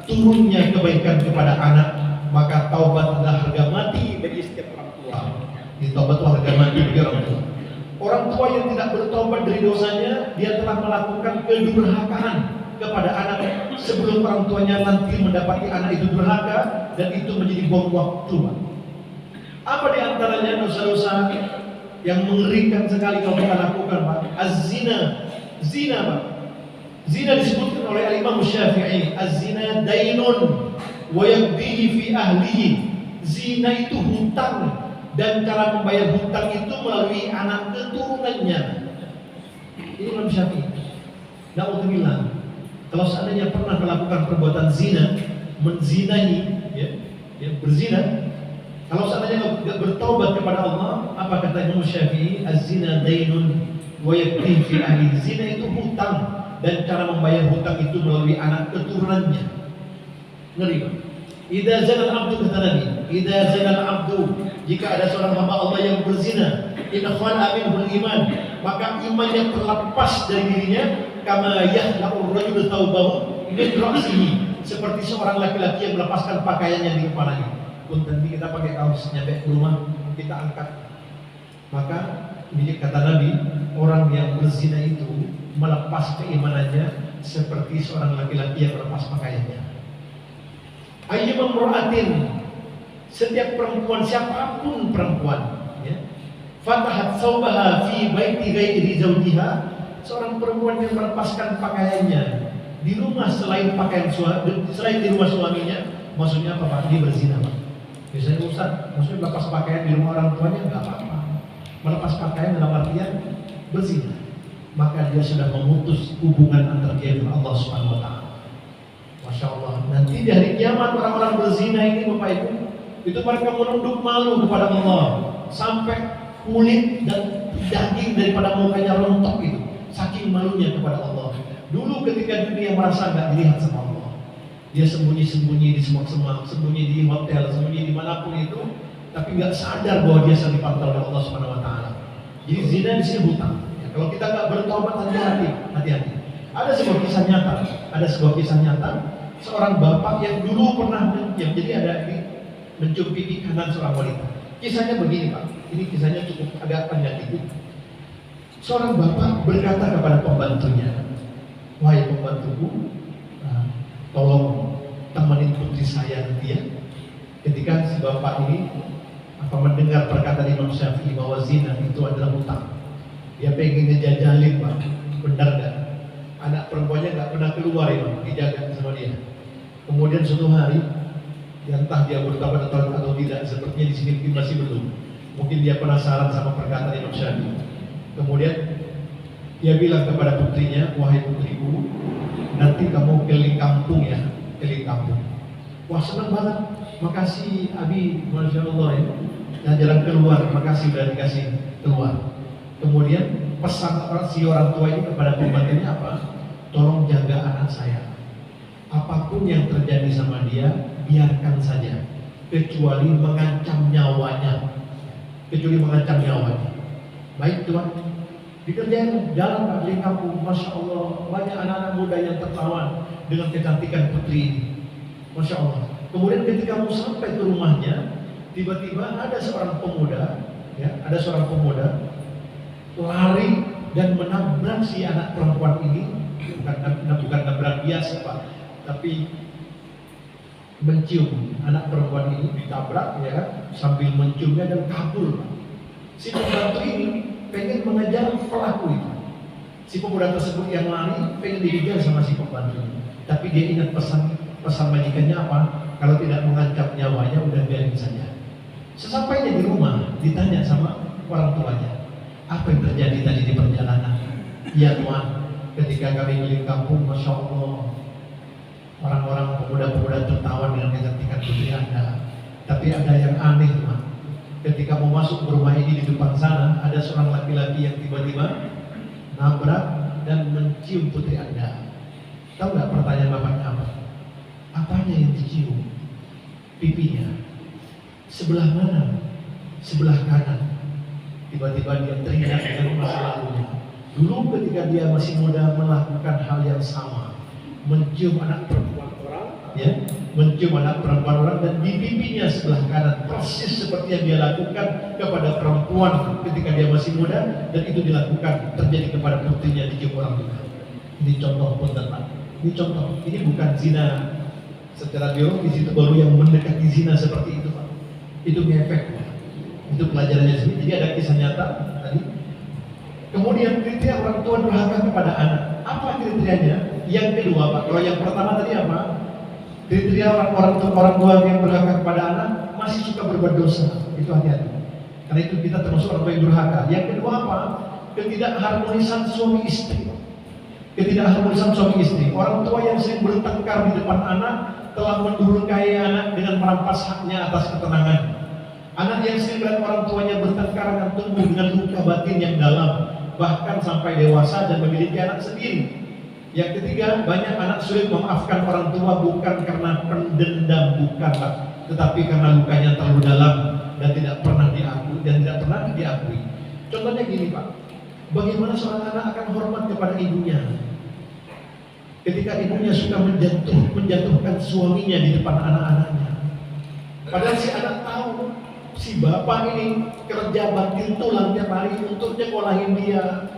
turunnya kebaikan kepada anak. Maka taubat adalah harga mati bagi setiap orang tua. Di taubat itu harga mati bagi orang tua. Orang tua yang tidak bertobat dari dosanya, dia telah melakukan kedurhakaan kepada anak sebelum orang tuanya nanti mendapati anak itu durhaka dan itu menjadi bom waktu. Apa di antaranya dosa-dosa yang mengerikan sekali kalau kita lakukan Pak? Az-zina. Zina Pak. Zina disebutkan oleh Al-Imam Syafi'i, az-zina dainun wa yakbihi fi ahlihi. Zina itu hutang dan cara membayar hutang itu melalui anak keturunannya. Ini Imam Syafi'i. Na'udzubillah. Kalau seandainya pernah melakukan perbuatan zina, menzinahi, ya, berzina, kalau seandainya tidak bertaubat kepada Allah, apa kata Imam Syafi'i? Az-zina dainun wa yakbihi fi ahlihi. Zina itu hutang dan cara membayar hutang itu melalui anak keturunannya. Ngeri Pak. Idza zana al-'abdu kata Nabi, idza zana al-'abdu, jika ada seorang hamba Allah yang berzina, in khana minhul iman, maka imannya terlepas dari dirinya, kama yahla'ur rajulu thawbahu min ra'sihi, seperti seorang laki-laki yang melepaskan pakaiannya di kepalanya. punten kita pakai kaos nyampe ke rumah, kita angkat. Maka ini kata Nabi, orang yang berzina itu melepas keimanannya seperti seorang laki-laki yang melepas pakaiannya. Ayyuma imra'atin, setiap perempuan, siapapun perempuan, ya, fatahat thawbaha fi baiti ghairi zawjiha, seorang perempuan yang melepaskan pakaiannya di rumah selain pakaian selain di rumah suaminya, maksudnya apa Pak? Dia berzina Pak. Biasanya Ustaz, maksudnya melepas pakaian di rumah orang tuanya nggak apa-apa. Melepas pakaian dalam artian berzina, maka dia sudah memutus hubungan antara dia dengan Allah Subhanahu Wa Taala. Masya Allah. Nanti di hari kiamat orang-orang berzina ini Bapak Ibu, itu mereka menunduk malu kepada Allah sampai kulit dan daging daripada mukanya rontok itu, saking malunya kepada Allah. Dulu ketika dunia merasa nggak dilihat sama Allah, dia sembunyi-sembunyi di semak-semak, sembunyi di hotel, sembunyi dimanapun itu, tapi nggak sadar bahwa dia sedang dipantau oleh Allah Subhanahu Wa Taala. Jadi zina di sini hutang. Ya, kalau kita nggak bertobat, hati-hati. Ada sebuah kisah nyata, seorang bapak yang dulu pernah menyium, jadi ada mencium pipi kanan seorang wanita. Kisahnya begini Pak, ini kisahnya cukup agak panjang itu. Seorang bapak berkata kepada pembantunya, wahai pembantuku, tolong temenin putri saya nanti ya. Ketika si bapak ini mendengar perkataan Imam Syafi'i bahwa zina itu adalah hutang, dia pengen ngejajalin Pak, benar gak? Anak perempuannya nggak pernah keluar ya, dijaga sama dia. Kemudian suatu hari, entah dia bertobat atau tidak, sepertinya di sini masih belum. Mungkin dia penasaran sama perkataan Imam Syafi'i. Kemudian dia bilang kepada putrinya, wahai putriku, nanti kamu keliling kampung ya, keliling kampung. Wah senang banget, makasih Abi, Masya Allah ya. Dan jarang keluar, makasih udah dikasih keluar. Kemudian pesan si orang tua ini kepada pembantunya apa? Tolong jaga anak saya. Apapun yang terjadi sama dia, biarkan saja, kecuali mengancam nyawanya. Baik Tuhan. Dikerjain jalan Pak di kampung, Masya Allah, banyak anak-anak muda yang tertawan dengan kecantikan putri ini. Masya Allah. Kemudian ketika mau sampai ke rumahnya, tiba-tiba ada seorang pemuda lari dan menabrak si anak perempuan ini. Bukan nabrak biasa Pak, tapi mencium anak perempuan ini, ditabrak ya kan, sambil menciumnya dan kabur. Si pembantu ini pengen mengejar pelaku itu. Si pemuda tersebut yang lari pengen dikejar sama si pembantu, tapi dia ingat pesan majikannya apa? Kalau tidak mengancam nyawanya, udah biarin saja. Sesampainya di rumah, ditanya sama orang tuanya, apa yang terjadi tadi di perjalanan? Ya Tuhan, ketika kami keliling kampung, Masya Allah, orang-orang pemuda-pemuda tertawa dengan kecantikan putri Anda. Tapi ada yang aneh Tuhan. Ketika mau masuk ke rumah ini, di depan sana ada seorang laki-laki yang tiba-tiba nabrak dan mencium putri Anda. Tahu nggak pertanyaan bapaknya apa? Apanya yang dicium? Pipinya. Sebelah mana? Sebelah kanan. Tiba-tiba dia teringat dengan masa lalunya. Dulu ketika dia masih muda melakukan hal yang sama, mencium anak perempuan orang, ya, mencium anak perempuan orang dan di pipinya sebelah kanan, persis seperti yang dia lakukan kepada perempuan ketika dia masih muda, dan itu dilakukan terjadi kepada putrinya dicium orang juga. Ini contoh pun Pak. Ini contoh. Ini bukan zina secara biologis, itu baru yang mendekati zina seperti itu Pak. Itu ngefek Pak. Itu pelajarannya sendiri. Jadi ada kisah nyata tadi. Kemudian kriteria orang tua durhaka kepada anak. Apa kriterianya? Yang kedua Pak. Kalau yang pertama tadi apa? Kriteria orang tua yang durhaka kepada anak masih suka berbuat dosa. Itu hati-hati. Karena itu kita termasuk orang tua yang durhaka. Yang kedua apa? Ketidakharmonisan suami istri. Ketidakharmonisan suami istri. Orang tua yang sering bertengkar di depan anak telah mendurhakai anak dengan merampas haknya atas ketenangan. Anak yang sering melihat orang tuanya bertengkar akan tumbuh dengan luka batin yang dalam, bahkan sampai dewasa dan memiliki anak sendiri. Yang ketiga, banyak anak sulit memaafkan orang tua bukan karena pendendam, bukan Pak, tetapi karena lukanya terlalu dalam dan tidak pernah diakui. Contohnya gini Pak, bagaimana seorang anak akan hormat kepada ibunya ketika ibunya suka menjatuhkan suaminya di depan anak-anaknya? Padahal si anak tahu si bapak ini kerja banting tulang tiap hari untuk nyekolahin dia,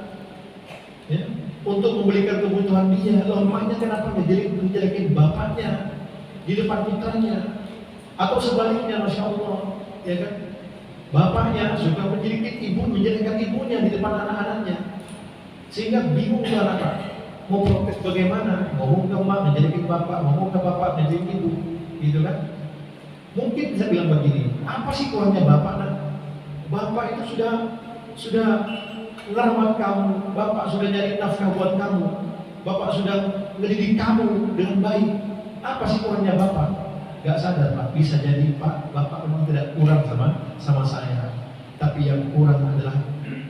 ya, untuk membelikan kebutuhan dia. Loh, emaknya kenapa ngejelekin bapaknya di depan putranya? Atau sebaliknya, masya Allah, ya kan? Bapaknya suka menjelekan ibunya di depan anak-anaknya, sehingga bingung tuh anak, mau protes bagaimana? Mau ke emak ngejelekin bapak, mau ke bapak ngejelekin ibu, gitu kan? Mungkin bisa bilang begini, apa sih kurangnya bapak nak? Bapak itu sudah ngerawat kamu, bapak sudah nyari nafkah buat kamu, bapak sudah ngedidik kamu dengan baik. Apa sih kurangnya bapak? Gak sadar pak, bisa jadi pak, bapak memang tidak kurang sama saya. Tapi yang kurang adalah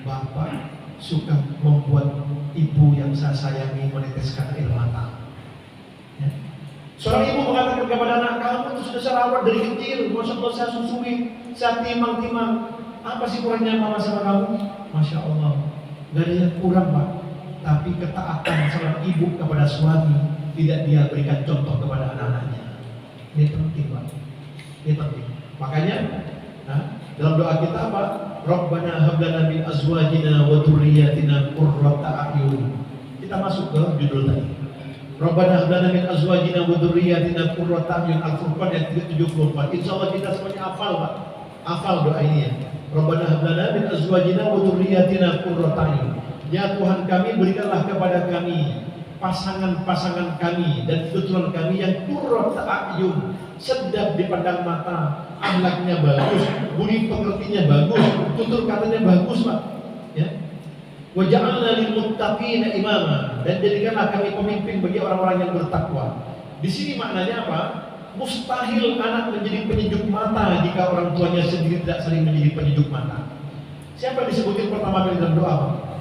bapak suka membuat ibu yang saya sayangi meneteskan air mata. Ya. Seorang ibu mengatakan kepada anak, kamu itu sudah saya rawat dari kecil, masya Allah saya susui, saya timang-timang. Apa sih kurangnya mama sama kamu? Masya Allah, gak ada yang kurang pak. Tapi ketaatan seorang ibu kepada suami tidak dia berikan contoh kepada anak-anaknya. Ini penting pak, ini penting. Makanya dalam doa kita apa? Rabbana hab lana min azwajina wa dzurriyyatina qurrata a'yun. Kita masuk ke judul tadi. Rabbana hab lana min azwajina wa dzurriyyatina qurrata a'yun. Al-Furqan ayat 374. Insyaallah kita semuanya hafal pak. Hafal doa ini ya. Rabbana hab lana min azwajina wa dzurriyyatina qurrata a'yun. Ya Tuhan kami, berikanlah kepada kami pasangan-pasangan kami dan keturunan kami yang qurrata a'yun, sedap dipandang mata, akhlaknya bagus, budi pekertinya bagus, tutur katanya bagus pak. Ya. Wa ja'alna lil muttaqina imama, dan jadikanlah kami pemimpin bagi orang-orang yang bertakwa. Di sini maknanya apa? Mustahil anak menjadi penyejuk mata jika orang tuanya sendiri tidak saling menjadi penyejuk mata. Siapa yang disebutin pertama kali dalam doa?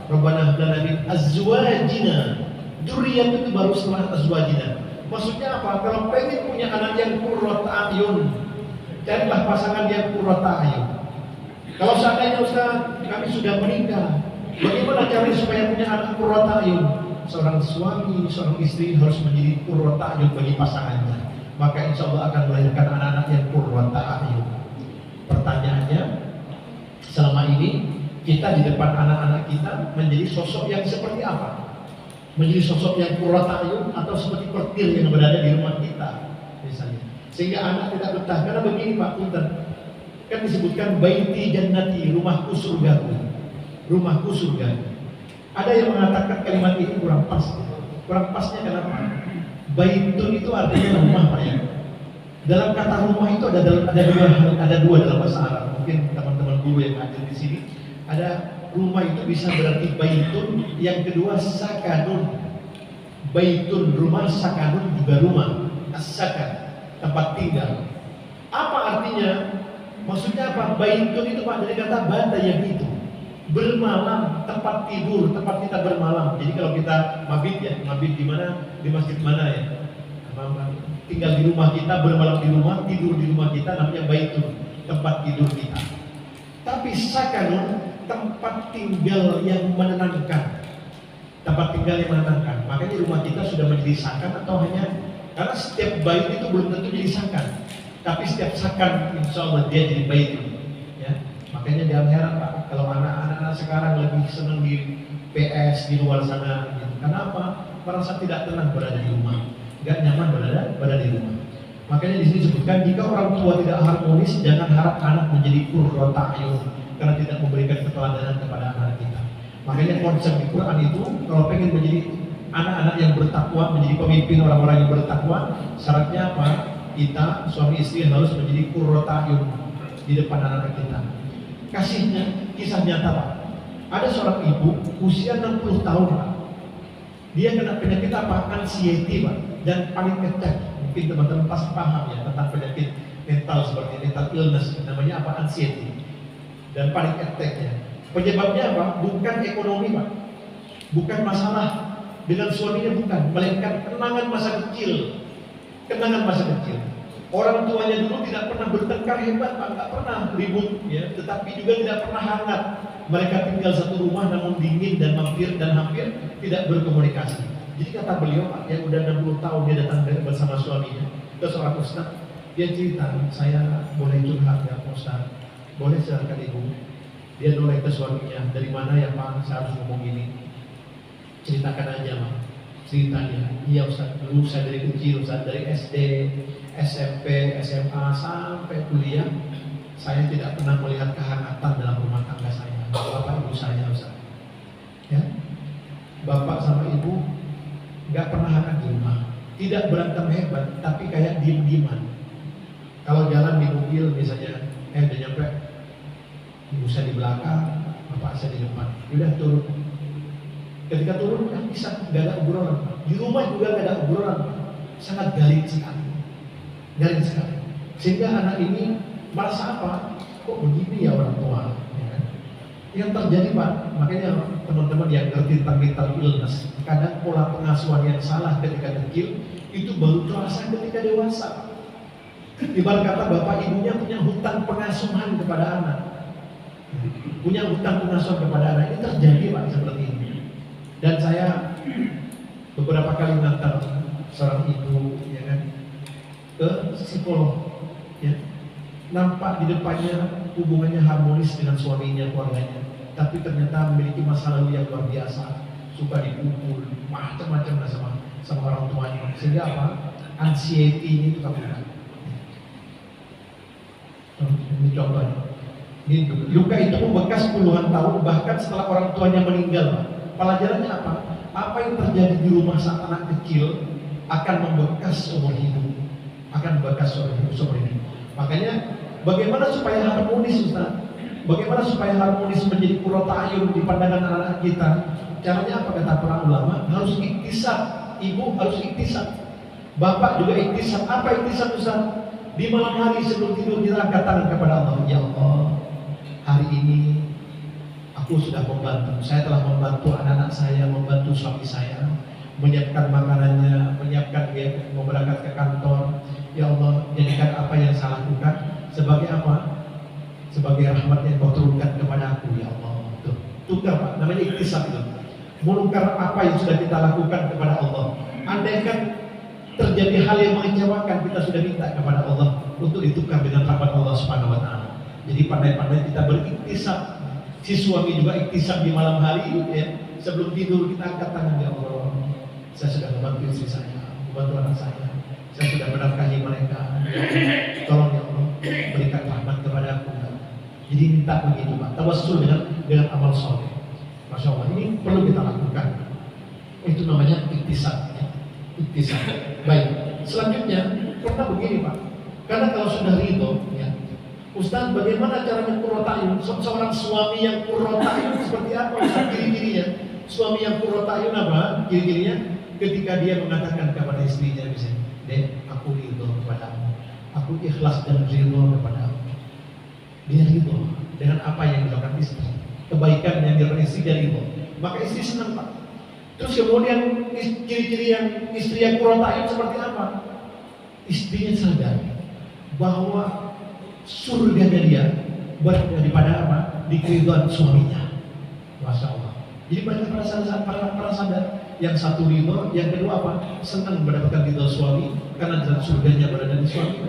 Rabbana hab lana min azwajina. Dzurriyyah itu baru setelah azwajina. Maksudnya apa? Kalau pengen punya anak yang qurrata a'yun, carilah pasangan yang qurrata a'yun. Kalau seandainya Ustaz, kami sudah menikah, bagaimana caranya supaya punya anak qurrata a'yun? Seorang suami, seorang istri harus menjadi qurrata a'yun bagi pasangannya. Maka insya Allah akan melahirkan anak-anak yang qurrata a'yun. Pertanyaannya, selama ini kita di depan anak-anak kita menjadi sosok yang seperti apa? Menjadi sosok yang qurrata a'yun atau seperti petir yang berada di rumah kita misalnya, sehingga anak tidak betah. Karena begini pak, punten, kan disebutkan baiti jannati, rumahku surgaku, rumahku surga. Ada yang mengatakan kalimat ini kurang pas. Kurang pasnya kenapa? Baitun itu artinya rumah pak ya. Dalam kata rumah itu ada dua dalam bahasa Arab. Mungkin teman-teman guru yang hadir di sini ada. Rumah itu bisa berarti baitun, yang kedua sakanun. Baitun rumah, sakanun juga rumah. As-sakan, tempat tinggal. Apa artinya? Maksudnya apa? Baitun itu pak dari kata bata, yang itu bermalam, tempat tidur, tempat kita bermalam. Jadi kalau kita mabit ya, mabit di mana? Di masjid mana ya? Tinggal di rumah kita, bermalam di rumah, tidur di rumah kita, namanya baitun, tempat tidur kita. Tapi sakanun, tempat tinggal yang menenangkan, tempat tinggal yang menenangkan. Makanya rumah kita sudah menjadi sakan atau hanya, karena setiap bait itu belum tentu jadi sakan, tapi setiap sakan insya Allah dia jadi bait. Ya, makanya jangan heran pak kalau anak-anak sekarang lebih senang di PS di luar sana. Gitu. Kenapa? Merasa tidak tenang berada di rumah, nggak nyaman berada di rumah. Makanya di sini disebutkan jika orang tua tidak harmonis, jangan harap anak menjadi qurrata a'yun, karena tidak memberikan keteladanan kepada anak kita. Makanya konsep di Quran itu kalau pengen menjadi anak-anak yang bertakwa, menjadi pemimpin orang-orang yang bertakwa, syaratnya apa? Kita suami istri harus menjadi qurrata a'yun di depan anak kita. Kasihnya kisah nyata pak. Ada seorang ibu usia 60 tahun pak. Dia kena penyakit apa? Anxiety pak, dan panik attack. Mungkin teman-teman pasti paham ya tentang penyakit mental seperti mental illness, namanya apa? Anxiety dan panic attack-nya. Penyebabnya apa? Bukan ekonomi pak, bukan masalah dengan suaminya, bukan, melainkan kenangan masa kecil. Kenangan masa kecil. Orang tuanya dulu tidak pernah bertengkar hebat pak, nggak pernah ribut ya, tetapi juga tidak pernah hangat. Mereka tinggal satu rumah namun dingin dan hampir tidak berkomunikasi. Jadi kata beliau pak, yang udah 60 tahun dia datang bersama suaminya ke seorang ustaz, Dia cerita, saya boleh curhat ya Pak Ustaz, boleh silakan Ibu. Dia noleh ke suaminya, dari mana ya Pak saya harus ngomong gini? Ceritakan aja Pak, ceritanya. Iya Ustaz, dulu saya dari kecil Ustaz, dari SD, SMP, SMA sampai kuliah, saya tidak pernah melihat kehangatan dalam rumah tangga saya. Bapak ibu saya Ustaz, ya, bapak sama ibu nggak pernah hangat di rumah, tidak berantem hebat, tapi kayak diem-dieman. Kalau jalan di mobil misalnya, udah nyampe, ibu saya di belakang, bapak saya di depan, udah turun. Ketika turun, bisa nggak ada obrolan. Di rumah juga nggak ada obrolan, sangat galit sekali, galit sekali. Sehingga anak ini merasa apa? Kok begini ya orang tua? Ya kan? Yang terjadi Pak, makanya teman-teman yang ngerti tentang mental illness, kadang pola pengasuhan yang salah ketika kecil itu baru terasa ketika dewasa. Ibarat kata bapak ibunya punya hutang pengasuhan kepada anak, punya hutang pengasuhan kepada anak. Ini terjadi Pak seperti ini. Dan saya beberapa kali mengantar seorang ibu, ya kan, ke psikolog, ya. Nampak di depannya hubungannya harmonis dengan suaminya, keluarganya, tapi ternyata memiliki masa lalu yang luar biasa, suka dipukul, macam-macam sama orang tuanya. Sehingga apa? Anxiety ini tetap ada. Ini contohnya. Ini luka itu membekas puluhan tahun, bahkan setelah orang tuanya meninggal. Pelajarannya apa? Apa yang terjadi di rumah saat anak kecil akan membekas seumur hidup, akan membekas seumur hidup. Makanya bagaimana supaya harmonis Ustaz? Bagaimana supaya harmonis menjadi qurratu a'yun di pandangan anak-anak kita? Caranya apa kata para ulama? Harus iktisab. Ibu harus iktisab. Bapak juga iktisab. Apa iktisab Ustaz? Di malam hari sebelum tidur kita angkat tangan kepada Allah. Ya Allah, hari ini aku sudah membantu. Saya telah membantu anak-anak saya, membantu suami saya, menyiapkan makanannya, menyiapkan dia mau berangkat ke kantor. Ya Allah, jadikan apa yang saya lakukan sebagai apa? Sebagai rahmat yang kau turunkan kepada aku. Ya Allah, tukar Pak, namanya iktisab itu. Menukar apa yang sudah kita lakukan kepada Allah. Andaikan terjadi hal yang mengecewakan, kita sudah minta kepada Allah untuk ditukar dengan rahmat Allah Subhanahu wa taala. Jadi pandai-pandai kita beriktisab. Si suami juga iktisab di malam hari, ya. Sebelum tidur kita angkat tangan, ya Allah, saya sudah membantu istri saya, membantu anak saya sudah menafkahi mereka. Tolong ya Allah, berikan rahmat kepada aku. Jadi minta begitu Pak, tawassul dengan amal soleh. Masya Allah, ini perlu kita lakukan. Itu namanya iktisab, ya. Iktisab. Baik, selanjutnya pernah begini Pak, karena kalau sudah ridho, ya, Ustaz, bagaimana caranya qurratu a'yun? Seorang suami yang qurratu a'yun seperti apa Ustaz? Ciri-cirinya, suami yang qurratu a'yun apa? Ciri-cirinya ketika dia mengatakan kepada istrinya, misalnya, Dek, aku ridho kepadamu, aku ikhlas dan ridho kepadamu. Dia ridho dengan apa yang dilakukan istri, kebaikan yang dilakukan istri, dia ridho, maka istri senang Pak. Terus kemudian ciri-ciri yang istri yang qurratu a'yun seperti apa? Istrinya sadar bahwa surganya dia berada daripada apa? Di keridhaan suaminya. Masya Allah. Jadi banyak para sadar. Yang satu ridho, yang kedua apa? Senang mendapatkan ridho suami karena jalan surganya berada di suami.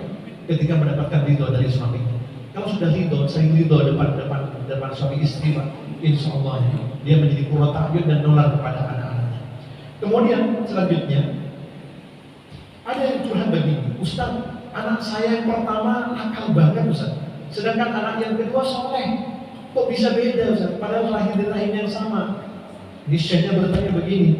Ketika mendapatkan ridho dari suami. Kalau sudah ridho, sering ridho depan suami istri Pak, insya Allah dia menjadi qurratu a'yun dan nular kepada anak-anaknya. Kemudian selanjutnya ada yang curhat begini, Ustaz, anak saya yang pertama nakal banget Ustaz, sedangkan anak yang kedua soleh. Kok bisa beda Ustaz? Padahal lahir dari rahim yang sama. Niscaya bertanya begini,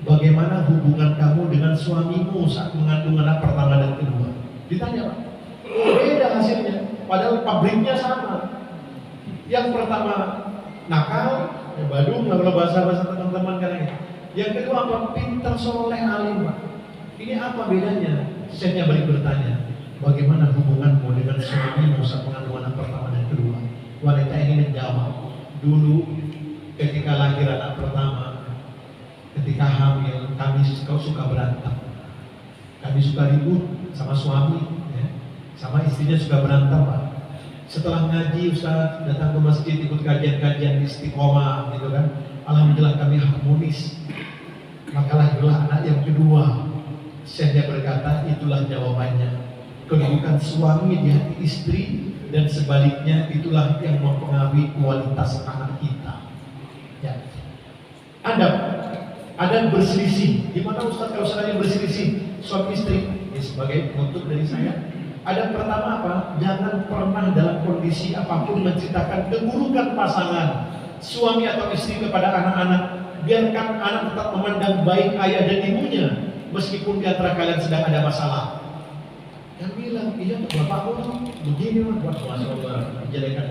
bagaimana hubungan kamu dengan suamimu saat mengandung anak pertama dan kedua? Ditanya Pak, beda hasilnya, padahal pabriknya sama. Yang pertama nakal, badung, kalau bahasa teman-teman kan. Yang kedua apa? Pintar, soleh, alim Pak. Ini apa bedanya? Saya balik bertanya, bagaimana hubunganmu dengan suamimu saat mengandung anak pertama dan kedua? Wanita ini menjawab, dulu ketika lahir anak pertama, ketika hamil, kami suka berantem, kami suka ribut sama suami, ya. Sama istrinya suka berantem Pak. Setelah ngaji Ustaz, datang ke masjid ikut kajian-kajian istiqomah, gitu kan. Alhamdulillah kami harmonis. Maka lahirlah anak yang kedua. Saya berkata, itulah jawabannya. Kedudukan suami di hati istri dan sebaliknya itulah yang mempengaruhi kualitas anak kita. Ya. Adab berselisih. Di mana Ustaz kalau seandainya berselisih suami istri? Ini sebagai penutup dari saya. Adab pertama apa? Jangan pernah dalam kondisi apapun menceritakan keburukan pasangan suami atau istri kepada anak-anak. Biarkan anak tetap memandang baik ayah dan ibunya meskipun di antara kalian sedang ada masalah. Yang bilang, iya tuh bapakmu begini buat masalah menjelekan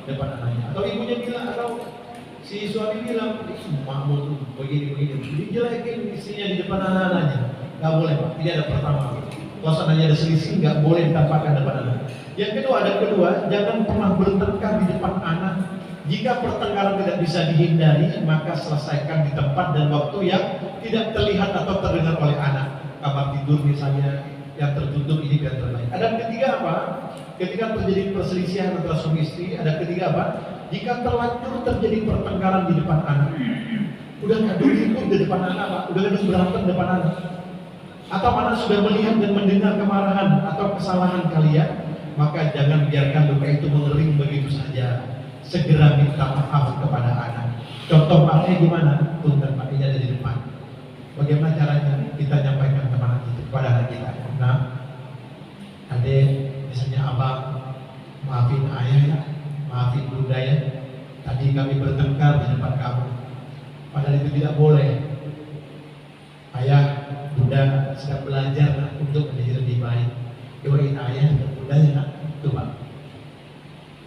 depan anaknya. Atau ibunya bilang, atau si suami bilang, makmu tuh begini, dijelekin istrinya di depan anak-anaknya. Gak boleh Pak, tidak ada pertama. Kalau seandainya ada selisih, gak boleh ditampakkan depan anak. Yang kedua, jangan pernah bertengkar di depan anak. Jika pertengkaran tidak bisa dihindari, maka selesaikan di tempat dan waktu yang tidak terlihat atau terdengar oleh anak. Kamar tidur misalnya, yang tertutup ini biar terbaik. Ada ketiga apa? Ketika terjadi perselisihan antara suami istri, ada ketiga apa? Jika terlanjur terjadi pertengkaran di depan anak, udah kadung ikut di depan anak, Pak. Udah kadung berantem di depan anak, atau anak sudah melihat dan mendengar kemarahan atau kesalahan kalian, maka jangan biarkan luka itu mengering begitu saja. Segera minta maaf kepada anak. Contoh maafnya gimana? Punten Pak, ini ada di depan. Bagaimana caranya? Kita nyampaikan kepada anak kita. Nah, adek, misalnya abang, maafin ayah ya, maafin bunda ya. Tadi kami bertengkar di depan kamu. Padahal itu tidak boleh. Ayah, bunda sedang belajar untuk menjadi lebih baik. Doain ayah dan bunda ya nak. Itu Pak.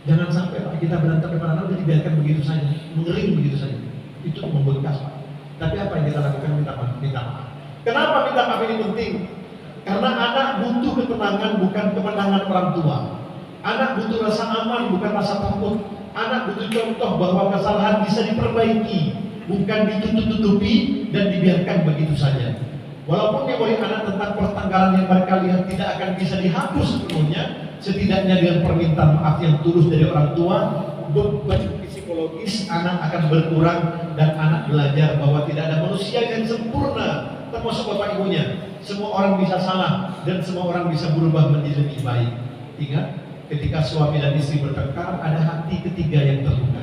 Jangan sampai Pak kita berantem depan anak udah dibiarkan begitu saja, mengering begitu saja. Itu membekas Pak. Tapi apa yang kita lakukan? Minta maaf. Kenapa minta maaf ini penting? Karena anak butuh ketenangan, bukan kemenangan orang tua. Anak butuh rasa aman, bukan rasa takut. Anak butuh contoh bahwa kesalahan bisa diperbaiki, bukan ditutup-tutupi dan dibiarkan begitu saja. Walaupun memori anak tentang pertengkaran yang mereka lihat tidak akan bisa dihapus sepenuhnya, setidaknya dengan permintaan maaf yang tulus dari orang tua, beban psikologis anak akan berkurang dan anak belajar bahwa tidak ada manusia yang sempurna, termasuk bapak ibunya. Semua orang bisa salah dan semua orang bisa berubah menjadi lebih baik. Ingat, ketika suami dan istri bertengkar, ada hati ketiga yang terluka,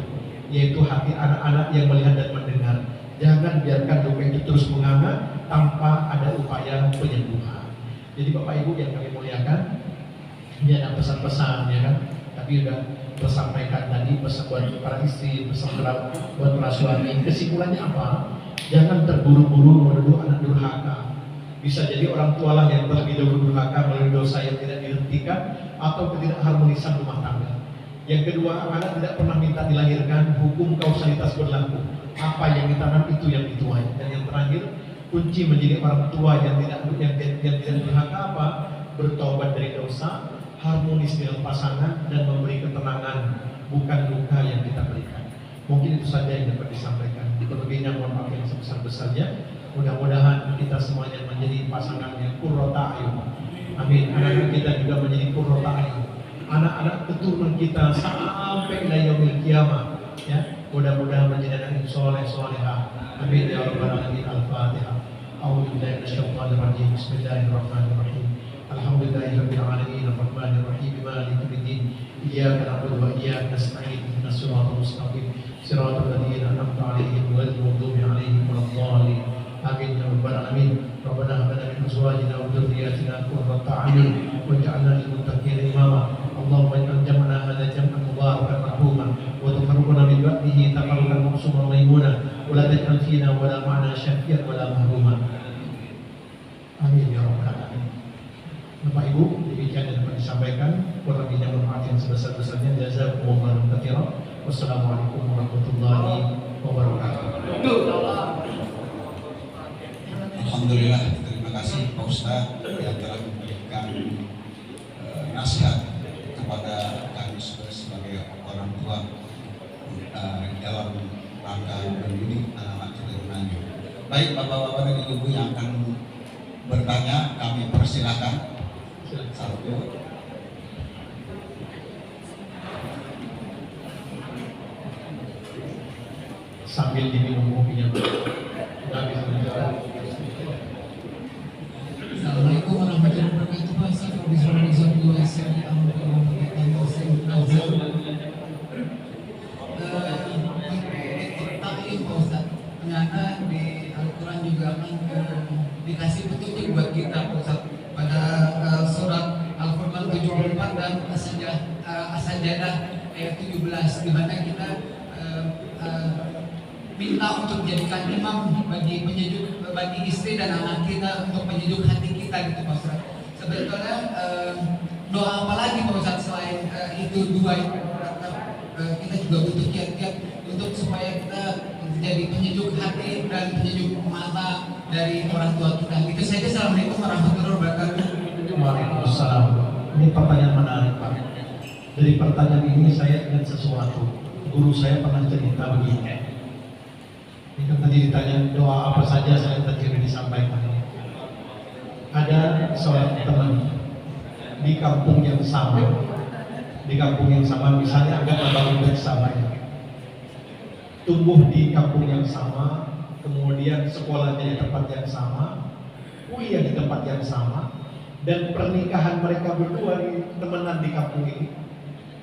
yaitu hati anak-anak yang melihat dan mendengar. Jangan biarkan luka itu terus menganga tanpa ada upaya penyembuhan. Jadi bapak ibu yang kami muliakan, ini ada pesan-pesan ya kan, tapi udah tersampaikan tadi, pesan buat para istri, pesan buat para suami. Kesimpulannya apa? Jangan terburu-buru menuduh anak durhaka. Bisa jadi orang tua lah yang terlebih dahulu durhaka melalui dosa yang tidak dihentikan atau ketidakharmonisan rumah tangga. Yang kedua, anak tidak pernah minta dilahirkan, hukum kausalitas berlaku. Apa yang ditanam itu yang dituai. Dan yang terakhir, kunci menjadi orang tua yang tidak durhaka apa? Bertobat dari dosa, harmonis dengan pasangan, dan memberi ketenangan, bukan luka yang kita berikan. Mungkin itu saja yang dapat disampaikan. Terlebihnya mohon maaf yang sebesar-besarnya. Mudah-mudahan kita semuanya menjadi pasangan yang qurrata a'yun. Amin. Anak-anak kita juga menjadi qurrata a'yun. Anak-anak keturunan kita sampai ila yaumil qiyamah, ya. Mudah-mudahan menjadi anak yang soleh solehah. Amin ya rabbal alamin. Al-Fatihah. A'udzu billahi minasyaitonir rajim. Bismillahirrahmanirrahim. Alhamdulillahirabbil alamin arrahmanir rahim maliki yaumiddin. Iyyaka na'budu wa iyyaka nasta'in. Ihdinas siratal mustaqim. Siratal ladzina an'amta 'alaihim ghairil maghdubi 'alaihim waladdallin. Amin ya rabbal alamin. Rabbana hab lana min azwajina wa dhurriyyatina qurrata a'yun waj'alna lil muttaqina imama. Allahumma ij'al jam'ana hadza jam'an mubarakan marhuman wa tafarraqna min ba'dihi tafarruqan maqsuman maymuna wa la taj'al fina wa la ma'ana syaqiyyan wa la mahruman. Amin ya rabbal alamin. Bapak Ibu, demikian yang dapat disampaikan. Kurang lebihnya mohon maaf yang sebesar-besarnya. Jazakumullahu khairan. Wassalamualaikum warahmatullahi wabarakatuh. Alhamdulillah, terima kasih Pak Ustadz yang telah memberikan nasihat kepada kami sebagai orang tua dalam rangka mendidik anak-anak keturunannya. Baik Bapak-bapak dan Ibu yang akan bertanya, kami persilakan. Satu. Sambil diminum kopinya. Assalamualaikum warahmatullahi wabarakatuh. Ternyata di Al-Quran juga kan dikasih petunjuk buat kita Ustaz. Pada surat Al-Furqan 74 dan As-Sajdah ayat 17, di mana kita minta untuk jadikan imam bagi penyejuk, bagi istri dan anak kita, untuk penyejuk hati kita gitu Pak Ustaz. Sebetulnya doa apa lagi Pak Ustaz selain itu dua itu? Kita juga butuh kiat-kiat untuk supaya kita jadi penyejuk hati dan penyejuk mata dari orang tua kita. Itu saja. Assalamualaikum warahmatullahi wabarakatuh. Waalaikumsalam. Ini pertanyaan menarik Pak. Dari pertanyaan ini saya ingat sesuatu. Guru saya pernah cerita begini. Ini kan tadi ditanya doa apa saja, saya tadi disampaikan. Ada seorang teman di kampung yang sama. Di kampung yang sama, misalnya agak bangun bersama ya. Tumbuh di kampung yang sama, kemudian sekolahnya di tempat yang sama, kuliah di tempat yang sama, dan pernikahan mereka berdua di temenan di kampung ini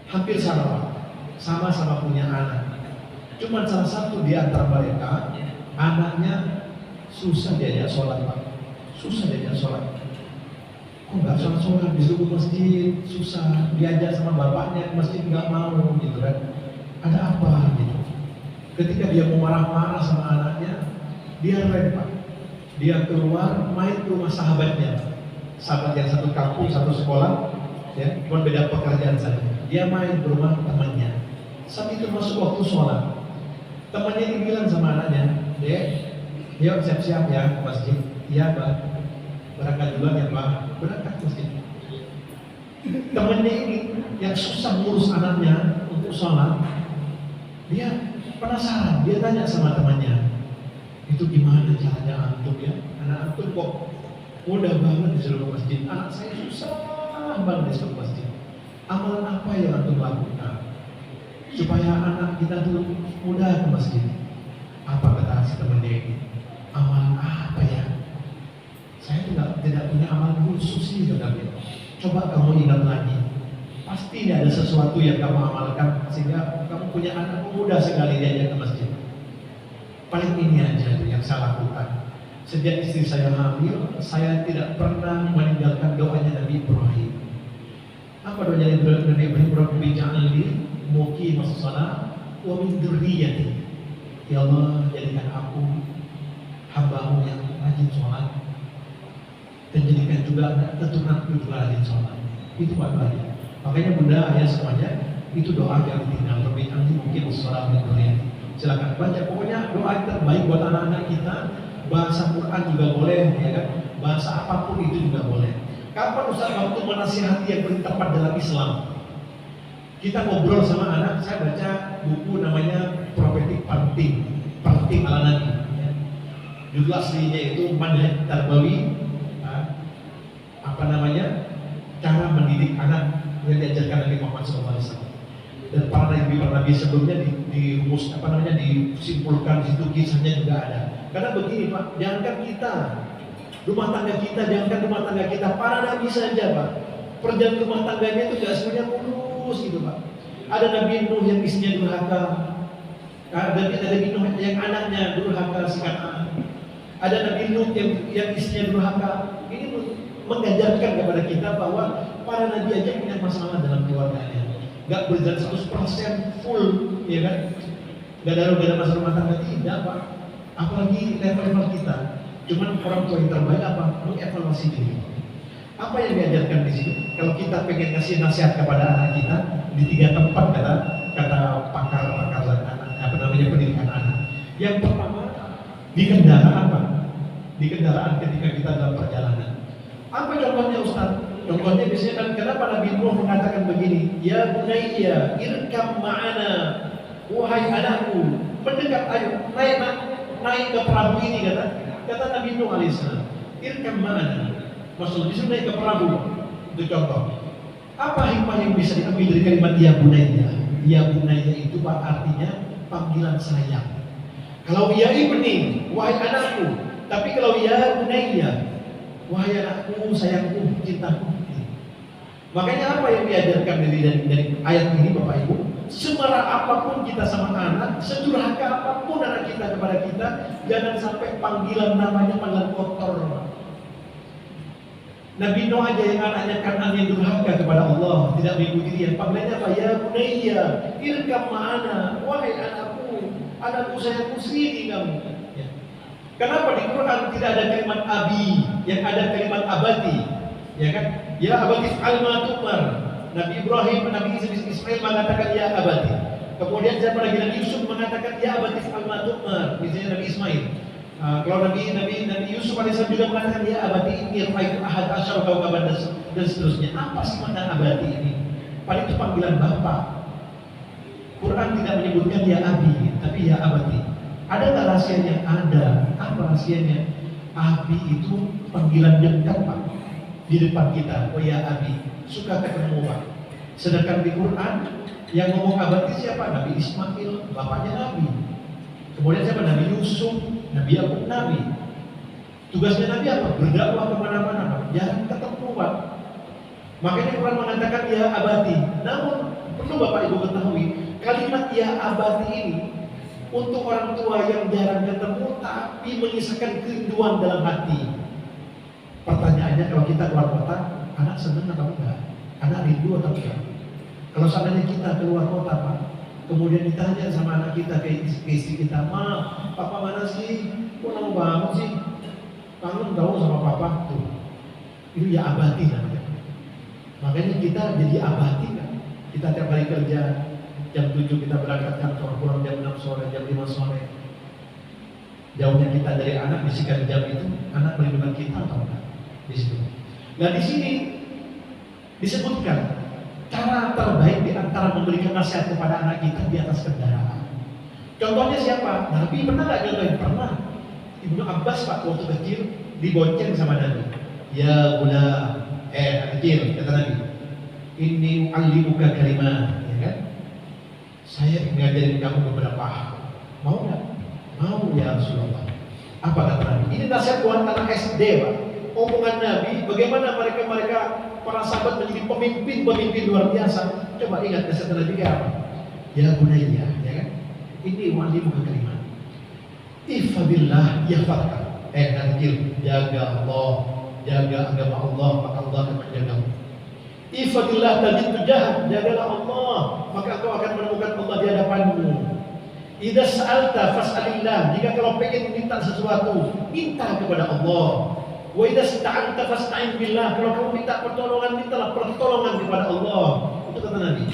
hampir sama-sama punya anak. Cuman salah satu di antara mereka anaknya susah diajak sholat Pak, susah diajak sholat. Kok nggak sholat disuruh ke masjid, susah diajak sama bapaknya ke masjid nggak mau gitu kan? Ada apa gitu? Ketika dia mau marah-marah sama anaknya, dia rem Pak. Dia keluar main ke rumah sahabatnya, sahabat yang satu kampung, satu sekolah, ya, cuma beda pekerjaan saja. Dia main ke rumah temannya. Saat itu masuk waktu sholat, temannya ini bilang sama anaknya, Dek, yuk siap-siap ya ke masjid. Iya Pak, berangkat duluan ya Pak, berangkat ke masjid. Temannya ini yang susah ngurus anaknya untuk sholat, dia penasaran, dia tanya sama temannya, itu gimana caranya antum ya? Anak antum kok mudah banget disuruh ke masjid, anak saya susah banget disuruh ke masjid. Amalan apa yang antum lakukan supaya anak kita tuh mudah ke masjid? Apa kata si temannya ini? Amalan apa ya? Saya tidak punya amalan khusus sih sebenarnya. Coba kamu ingat lagi. Pasti ini ada sesuatu yang kamu amalkan sehingga kamu punya anak mudah sekali diajak ke masjid. Paling ini aja yang saya lakukan. Sejak istri saya hamil, saya tidak pernah meninggalkan doanya Nabi Ibrahim. Apa doanya Nabi Ibrahim? Rabbi ja'alni muqima shalah wa min dzurriyyati. Ya Allah, jadikan aku hamba-Mu yang rajin sholat dan jadikan juga keturunanku juga rajin sholat. Itu Pak doanya. Makanya Bunda, ayah semuanya itu doa yang ditinggal. Lebih nanti mungkin sholat dan silakan baca. Pokoknya doa yang terbaik buat anak-anak kita. Bahasa Quran juga boleh, ya kan? Bahasa apapun itu juga boleh. Kapan Ustaz waktu menasihati yang paling tepat dalam Islam? Kita ngobrol sama anak. Saya baca buku namanya Prophetic Parenting ala Nabi. Ya. Judul aslinya itu Manhaj Tarbawi, cara mendidik anak yang diajarkan Nabi Muhammad SAW. Dan para nabi sebelumnya disimpulkan di situ, kisahnya juga ada. Karena begini Pak, jangankan kita, rumah tangga kita, para nabi saja Pak, perjalanan rumah tangganya itu tidak semuanya mulus gitu Pak. Ada Nabi Nuh yang istrinya durhaka, ada Nabi Nuh yang anaknya durhaka sekarang, ada Nabi Nuh yang istrinya durhaka. Ini mengajarkan kepada kita bahwa para nabi aja punya masalah dalam keluarganya. Gak berjalan 100% full, ya kan? Gak ada masalah rumah tangga, tidak Pak. Apalagi level-level kita. Cuman orang tua yang terbaik apa? Mengevaluasi diri. Apa yang diajarkan di sini? Kalau kita pengen kasih nasihat kepada anak kita di 3 tempat kata pakar pendidikan anak. Yang pertama di kendaraan Pak. Di kendaraan ketika kita dalam perjalanan. Apa contohnya Ustaz? Contohnya biasanya kan kenapa Nabi Nuh mengatakan begini? Ya bunayya irkam ma'ana, wahai anakku, mendekat, ayo naik ke perahu ini, kata Nabi Nuh alaihissalam. Irkam ma'ana, maksudnya disuruh naik ke perahu. Itu contoh. Apa hikmah yang bisa diambil dari kalimat ya bunayya? Ya bunayya itu Pak artinya panggilan sayang. Kalau ya ibni, wahai anakku, tapi kalau ya bunayya, wahai anakku, sayangku, cintaku. Makanya apa yang diajarkan dari ayat ini Bapak Ibu? Semarah apapun kita sama anak, sedurhaka apapun anak kita kepada kita, jangan sampai panggilan namanya panggilan kotor. Nabi Nuh aja yang anaknya Kan'an yang durhaka kepada Allah, tidak mengikuti dia. Panggilannya apa? Ya bunayya, irkam ma'ana, wahai anakku saya kusiri kamu. Ya. Kenapa di Quran tidak ada kalimat abi, yang ada kalimat abadi? Ya kan? Ya abadi fa'al tumar. Nabi Ibrahim, Nabi Ismail mengatakan ya abadi. Kemudian siapa lagi? Nabi Yusuf mengatakan ya abadi fa'al tumar. Misalnya Nabi Ismail. Kalau Nabi Yusuf alaihissalam juga mengatakan ya abadi inni ra'aitu ahad asyara kawkaban dan seterusnya. Apa sih makna abadi ini? Padahal itu panggilan bapak. Quran tidak menyebutkan ya abi, tapi ya abadi. Ada nggak rahasianya? Ada. Apa rahasianya? Abi itu panggilan dekat Pak. Di depan kita, oh ya abi, suka ketemu Pak. Sedangkan di Quran yang ngomong abadi siapa? Nabi Ismail, bapaknya Nabi. Kemudian siapa? Nabi Yusuf, Nabi Yakub, Nabi. Tugasnya Nabi apa? Berdakwah kemana-mana Pak. Jangan ketemu Pak. Makanya Quran mengatakan ya abadi. Namun perlu Bapak Ibu ketahui, kalimat ya abadi ini untuk orang tua yang jarang ketemu tapi menyisakan kerinduan dalam hati. Pertanyaannya, kalau kita keluar kota, anak senang atau enggak? Anak rindu atau enggak? Kalau seandainya kita keluar kota Pak, kemudian ditanya sama anak kita ke istri kita, Ma, papa mana sih? Kok lama banget sih? Kangen tahu sama papa tuh. Itu ya abadi namanya. Makanya kita jadi abadi kan. Kita tiap hari kerja, jam 7 kita berangkat kantor, pulang jam 6 sore, jam 5 sore. Jauhnya kita dari anak, bisikan jam itu, anak merindukan kita atau enggak? Di situ. Nah di sini disebutkan cara terbaik di antara memberikan nasihat kepada anak kita di atas kendaraan. Contohnya siapa? Nabi pernah nggak contohin? Pernah. Ibnu Abbas Pak waktu kecil dibonceng sama Nabi. Ya gula, anak kecil kata Nabi. Ini alimuka kalimah, ya kan? Saya ngajarin kamu beberapa hal. Mau nggak? Mau ya Rasulullah. Apa kata Nabi? Ini nasihat buat anak SD Pak. Omongan Nabi, bagaimana mereka para sahabat menjadi pemimpin luar biasa. Coba ingat nasihat Nabi apa? Ya bunayya, ya kan? Ini walimu kalimat. Ifabillah yahfadka. Anak kecil, jaga Allah, jaga agama Allah, maka Allah akan menjagamu. Ifadillah tajid tujah, jagalah Allah, maka kau akan menemukan Allah di hadapanmu. Idza sa'alta fas'alillah, jika kau pengen minta sesuatu, minta kepada Allah. Wa idza sta'anta fasta'in billah, kalau kamu minta pertolongan, mintalah pertolongan kepada Allah. Itu kata Nabi.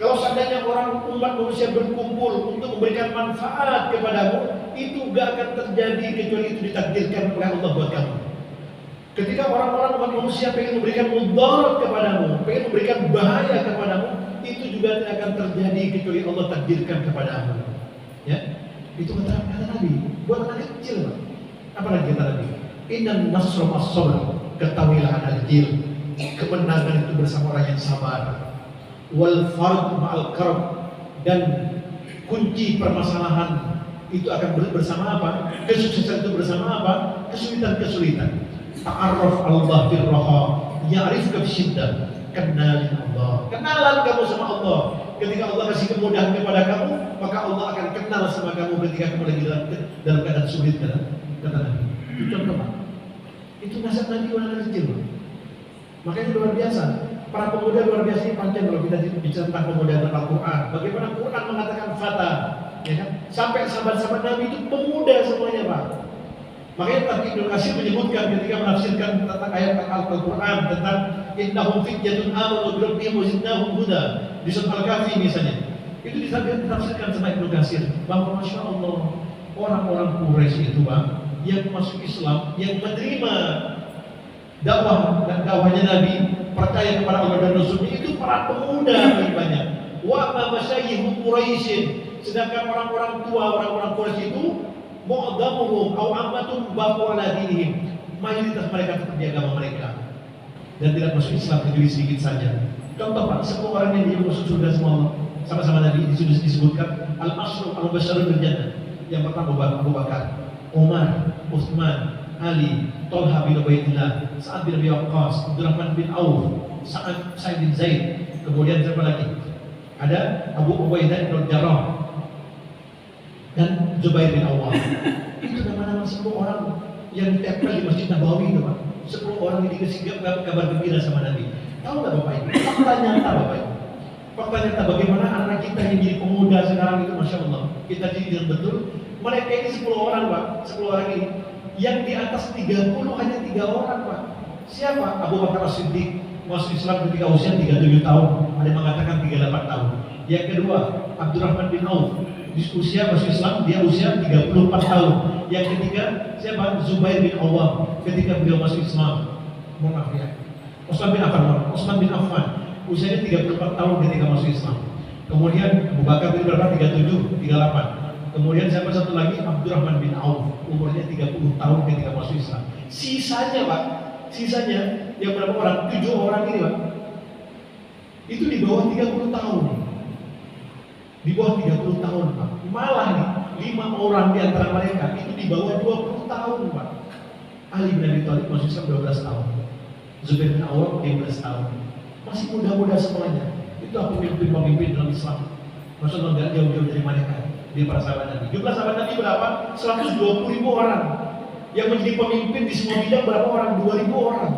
Kalau seandainya orang umat manusia berkumpul untuk memberikan manfaat kepadamu, itu gak akan terjadi kecuali itu ditakdirkan oleh Allah buat kamu. Ketika orang-orang umat manusia pengen memberikan mudarat kepadamu, pengen memberikan bahaya kepadamu, itu juga tidak akan terjadi kecuali Allah takdirkan kepadamu. Ya, itu kata Nabi. Buat anak kecil, Pak. Apa lagi kata Nabi? Innan nasra as-sabr, ketahuilah anak kecil, kemenangan itu bersama orang yang sabar. Wal farq ma'al karb, dan kunci permasalahan itu akan bersama apa? Kesuksesan itu bersama apa? Kesulitan-kesulitan. Ta'arraf Allah fil raha, ya'rifka bisyiddah. Kenalin Allah. Kenalan kamu sama Allah. Ketika Allah kasih kemudahan kepada kamu, maka Allah akan kenal sama kamu ketika kamu lagi dalam keadaan sulit, kata Nabi. Itu contoh Pak. Itu nasihat Nabi orang kecil Pak. Makanya luar biasa. Para pemuda luar biasa ini panjang kalau kita bicara tentang pemuda tentang Al-Quran. Bagaimana Quran mengatakan fata, ya kan? Sampai sahabat-sahabat Nabi itu pemuda semuanya Pak. Makanya tadi Ibnu Katsir menyebutkan ketika menafsirkan tentang ayat Al-Quran tentang innahum fityatun amanu bi rabbihim wa zidnahum huda di surat Al-Kahfi misalnya. Itu ditafsirkan sama Ibnu Katsir bahwa Masya Allah orang-orang Quraisy itu Pak yang masuk Islam, yang menerima dakwahnya Nabi, percaya kepada Allah dan Rasulnya, itu para pemuda paling banyak. Wa ma masyayikh Quraisy, sedangkan orang-orang tua orang-orang Quraisy itu mu'adzamuhum aw ammatun baqu ala dinihim, mayoritas mereka tetap di agama mereka dan tidak masuk Islam kecuali sedikit saja. Contoh Pak, 10 orang yang masuk surga semua sama-sama Nabi disebutkan al-asyru al-mubasysyirun bil jannah. Yang pertama Abu Bakar, Umar, Utsman, Ali, Tolha bin Ubaidillah, Sa'ad bin Abi Waqqas, Abdurrahman bin Auf, Sa'id bin Zaid. Kemudian siapa lagi? Ada Abu Ubaidah bin Jarrah dan Zubair bin Awwam. Itu nama-nama 10 orang yang ditempel di Masjid Nabawi itu, Pak. 10 orang ini dikasih kabar gembira sama Nabi. Tahu nggak Bapak Ibu? Fakta nyata Bapak Ibu. Fakta nyata bagaimana anak kita yang jadi pemuda sekarang itu, Masya Allah. Kita dididik betul. Mereka ini 10 orang, Pak. 10 orang ini. Yang di atas 30 hanya 3 orang, Pak. Siapa? Abu Bakar As-Siddiq masuk Islam ketika usia 37 tahun. Ada yang mengatakan 38 tahun. Yang kedua, Abdurrahman bin Auf. Di usia masuk Islam, dia usia 34 tahun. Yang ketiga, siapa? Zubair bin Awwam. Ketika beliau masuk Islam. Mohon maaf ya. Utsman bin Affan. Usianya 34 tahun ketika masuk Islam. Kemudian Abu Bakar bin berapa? 37, 38. Kemudian siapa satu lagi? Abdurrahman bin Auf. Umurnya 30 tahun ketika masuk Islam. Sisanya, Pak. Sisanya yang berapa orang? 7 orang ini, Pak. Itu di bawah 30 tahun. Di bawah 30 tahun, Pak. Malah nih, 5 orang di antara mereka itu di bawah 20 tahun, Pak. Ali bin Abi Thalib masuk Islam 12 tahun. Zubair bin Awwam 15 tahun. Masih muda-muda semuanya. Itu pemimpin dalam Islam. Maksudnya nggak jauh-jauh dari mereka. Dia para sahabat Nabi. Jumlah sahabat Nabi berapa? 120.000 orang. Yang menjadi pemimpin di semua bidang berapa orang? 2.000 orang.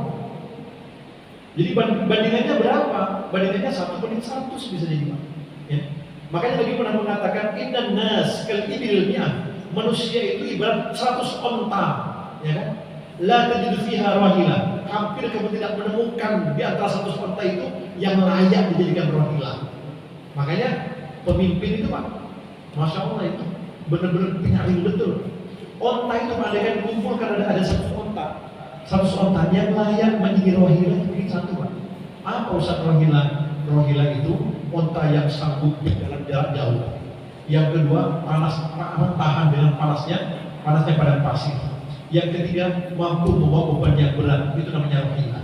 Jadi bandingannya berapa? Bandingannya 1/100 bisa jadi, Pak. Ya. Makanya Nabi pernah mengatakan innan nas kal ibil mi'ah. Manusia itu ibarat 100 onta, ya kan? La tajidu fiha rahila. Hampir kamu tidak menemukan di antara 100 onta itu yang layak dijadikan rahila. Makanya pemimpin itu, Pak, Masya Allah itu benar-benar penyaring betul. Onta itu kan kumpul karena ada 100 onta. 100 onta yang layak menjadi rahila itu satu, Pak. Apa usaha rahila? Rahila itu onta yang sanggup dalam jarak jauh. Yang kedua, tahan dengan panasnya padang pasir. Yang ketiga, mampu membawa beban yang berat. Itu namanya rahila.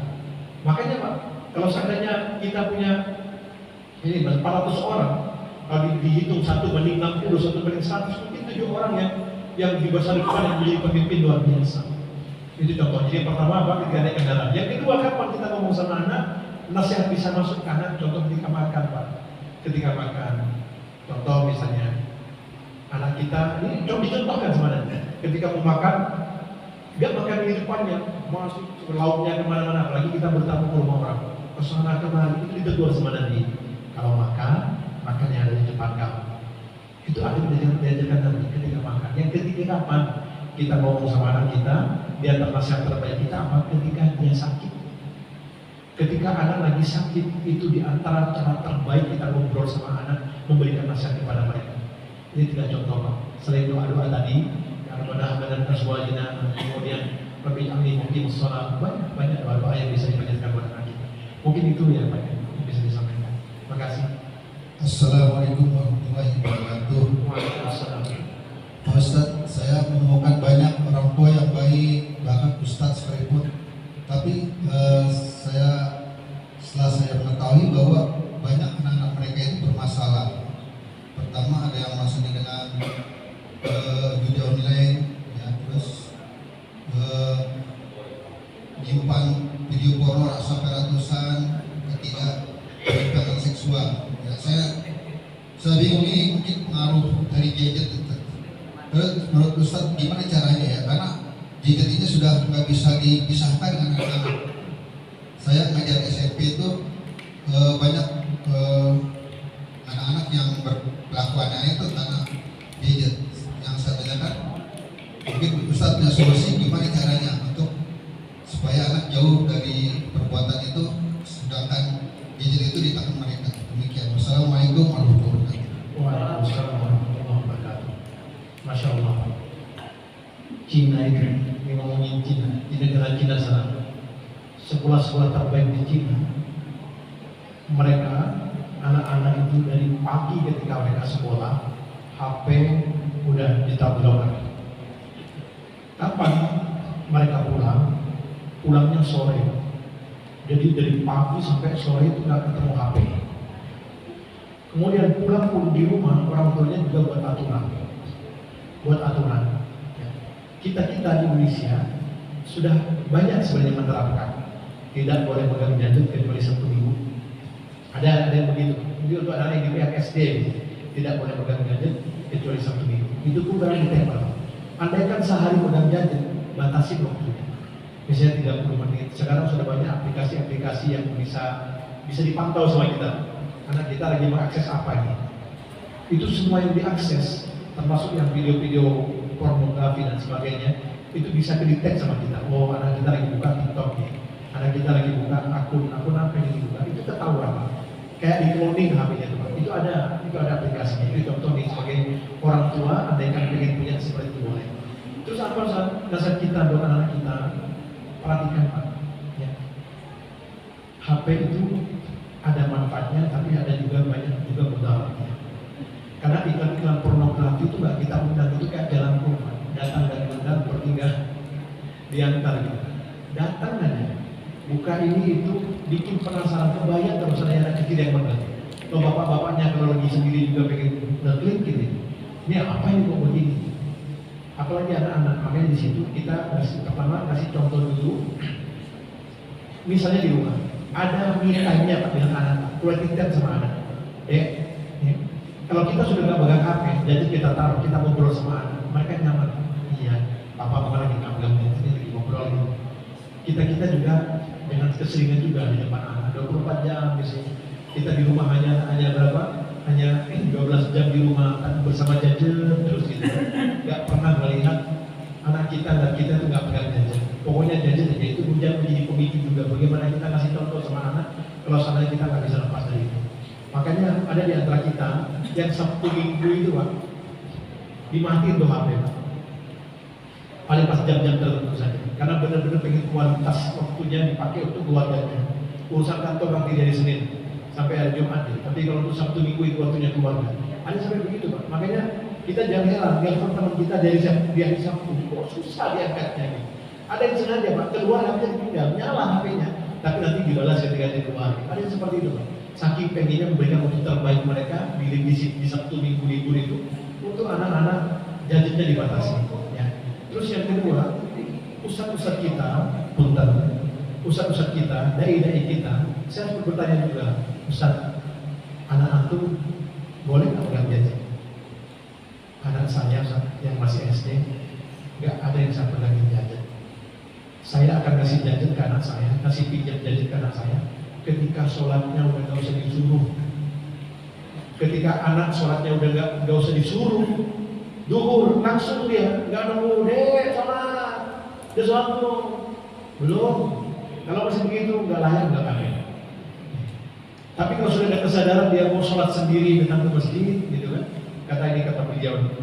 Makanya, Pak, kalau seandainya kita punya ini 400 orang, kalau dihitung 1/60, 1/100, mungkin 7 orang yang dibesarkan yang menjadi pemimpin luar biasa. Itu contoh. Jadi yang pertama apa? Ketika naik kendaraan. Yang kedua, kapan kita ngomong sama anak, nasihat bisa masuk ke anak. Contoh ketika makan, Pak. Ketika makan, contoh misalnya anak kita ini dicontohkan sebenarnya. Ketika mau makan, nggak makan di depannya, masuk lauknya kemana-mana. Apalagi kita bertamu ke rumah orang, kesana kemari, itu ditegur sama Nabi. Kalau makan, makan yang ada di depan kamu. Itu ada diajarkan Nabi ketika makan. Yang ketiga kapan? Kita ngomong sama anak kita, di antara nasihat terbaik kita apa? Ketika dia sakit. Ketika anak lagi sakit, itu di antara cara terbaik kita ngobrol sama anak, memberikan nasihat kepada mereka. Ini 3 contoh, Pak. Selain doa-doa tadi, Rabbana dan azwajina, kemudian Rabbi amni mungkin sholat, banyak doa-doa yang bisa dipanjatkan buat anak kita. Mungkin itu ya, Pak, yang bisa disampaikan. Terima kasih. Assalamualaikum warahmatullahi wabarakatuh. Waalaikumsalam. Pak Ustadz, saya menemukan banyak orang tua yang baik, bahkan Ustadz sekalipun. Tapi setelah saya mengetahui bahwa banyak anak-anak mereka itu bermasalah. Pertama ada yang masalah dengan judi online, ya, terus menyimpan video porno sampai ratusan. Ketiga, penyimpangan seksual. Ya, saya bingung ini mungkin pengaruh dari gadget. Terus menurut Ustadz gimana caranya ya? Karena gadget ini sudah nggak bisa dipisahkan dengan anak-anak. Saya ngajar SMP itu banyak anak-anak yang berkelakuannya itu karena gadget. Yang saya tanyakan, mungkin Ustadz punya solusi gimana caranya untuk supaya anak jauh dari perbuatan itu, sedangkan gadget itu di tangan mereka. Demikian. Wassalamualaikum warahmatullahi wabarakatuh. Waalaikumsalam warahmatullahi wabarakatuh. Masya Allah. Cina itu, ini ngomongin Cina, di negara Cina sana, sekolah-sekolah terbaik di Cina, mereka anak-anak itu dari pagi ketika mereka sekolah, HP udah ditabrak. Kapan mereka pulang? Pulangnya sore. Jadi dari pagi sampai sore itu nggak ketemu HP. Kemudian pulang pun di rumah, orang tuanya juga buat aturan. Ya. Kita di Indonesia sudah banyak sebenarnya menerapkan tidak boleh pegang gadget kecuali Sabtu Minggu. Ada yang begitu. Jadi untuk anak yang di pihak SD tidak boleh pegang gadget kecuali Sabtu Minggu. Itu pun barang ditempel. Andaikan sehari pegang gadget, batasi waktunya. Misalnya 30 menit. Sekarang sudah banyak aplikasi-aplikasi yang bisa dipantau sama kita. Anak kita lagi mengakses apa ini. Itu semua yang diakses, termasuk yang video-video pornografi dan sebagainya, itu bisa kedetek sama kita. Oh, anak kita lagi buka TikTok nih, anak kita lagi buka akun apa yang dibuka, itu ketahuan Pak. Kayak di cloning HP-nya tuh Pak. Itu ada aplikasinya. Itu contoh nih sebagai orang tua, andaikan pengen punya seperti itu boleh. Terus apa dasar kita buat anak kita? Perhatikan Pak. Ya. HP itu ada manfaatnya, tapi ada juga banyak juga mudaratnya. Karena iklan-iklan pornografi itu nggak kita undang, itu kayak jalan rumah, datang dan undang bertinggal diantar gitu. Datang aja, buka ini itu bikin penasaran, kebayang terus ada anak kecil yang megang. Kalau bapak-bapaknya kalau lagi sendiri juga pengen klik gitu, ini apa ini kok begini? Apalagi anak-anak, makanya di situ kita pertama kasih contoh dulu. Misalnya di rumah ada mintanya Pak dengan anak, quality time sama anak. Kalau kita sudah nggak pegang HP, jadi kita taruh, kita ngobrol sama anak, mereka nyaman. Iya, papa mama lagi nggak pegang gadget, ini lagi ngobrol gitu. Kita juga dengan keseringan juga di depan anak, 24 jam misalnya. Kita di rumah hanya berapa? Hanya 12 jam di rumah bersama jajan terus gitu. Nggak pernah melihat anak kita dan kita tuh nggak pegang jajan. Pokoknya jajan aja itu menjadi pemicu juga. Bagaimana kita kasih contoh sama anak kalau seandainya kita nggak bisa lepas dari itu. Makanya ada di antara kita yang Sabtu Minggu itu Pak, dimatiin tuh HP Pak. Paling pas jam-jam tertentu saja. Karena benar-benar pengen kualitas waktunya dipakai untuk keluarganya. Urusan kantor nanti dari Senin sampai hari Jumat. Tapi kalau untuk Sabtu Minggu itu waktunya keluarga. Ada sampai begitu Pak. Makanya kita jangan heran, telepon teman kita dari hari Sabtu, kok susah diangkatnya gitu. Ada yang sengaja Pak, keluar HP-nya ditinggal, nyala HP-nya, tapi nanti dibalas ketika dia keluar. Ada yang seperti itu Pak. Saking pengennya memberikan waktu terbaik mereka di Sabtu Minggu libur itu untuk anak-anak gadgetnya dibatasi. Ya. Terus yang kedua, ustadz-ustadz kita, ustadz-ustadz kita, dai-dai kita, saya harus bertanya juga, Ustadz, anak antum boleh nggak pegang gadget? Anak saya yang masih SD, nggak ada yang saya pegangin gadget. Saya akan kasih gadget ke anak saya, kasih pinjam gadget ke anak saya. Ketika sholatnya udah nggak usah disuruh, ketika anak sholatnya udah nggak usah disuruh, duhur langsung dia nggak nunggu deh sholat, dia sholat belum. Kalau masih begitu nggak layak nggak pakai. Tapi kalau sudah ada kesadaran dia mau sholat sendiri datang ke masjid, gitu kan? Kata beliau,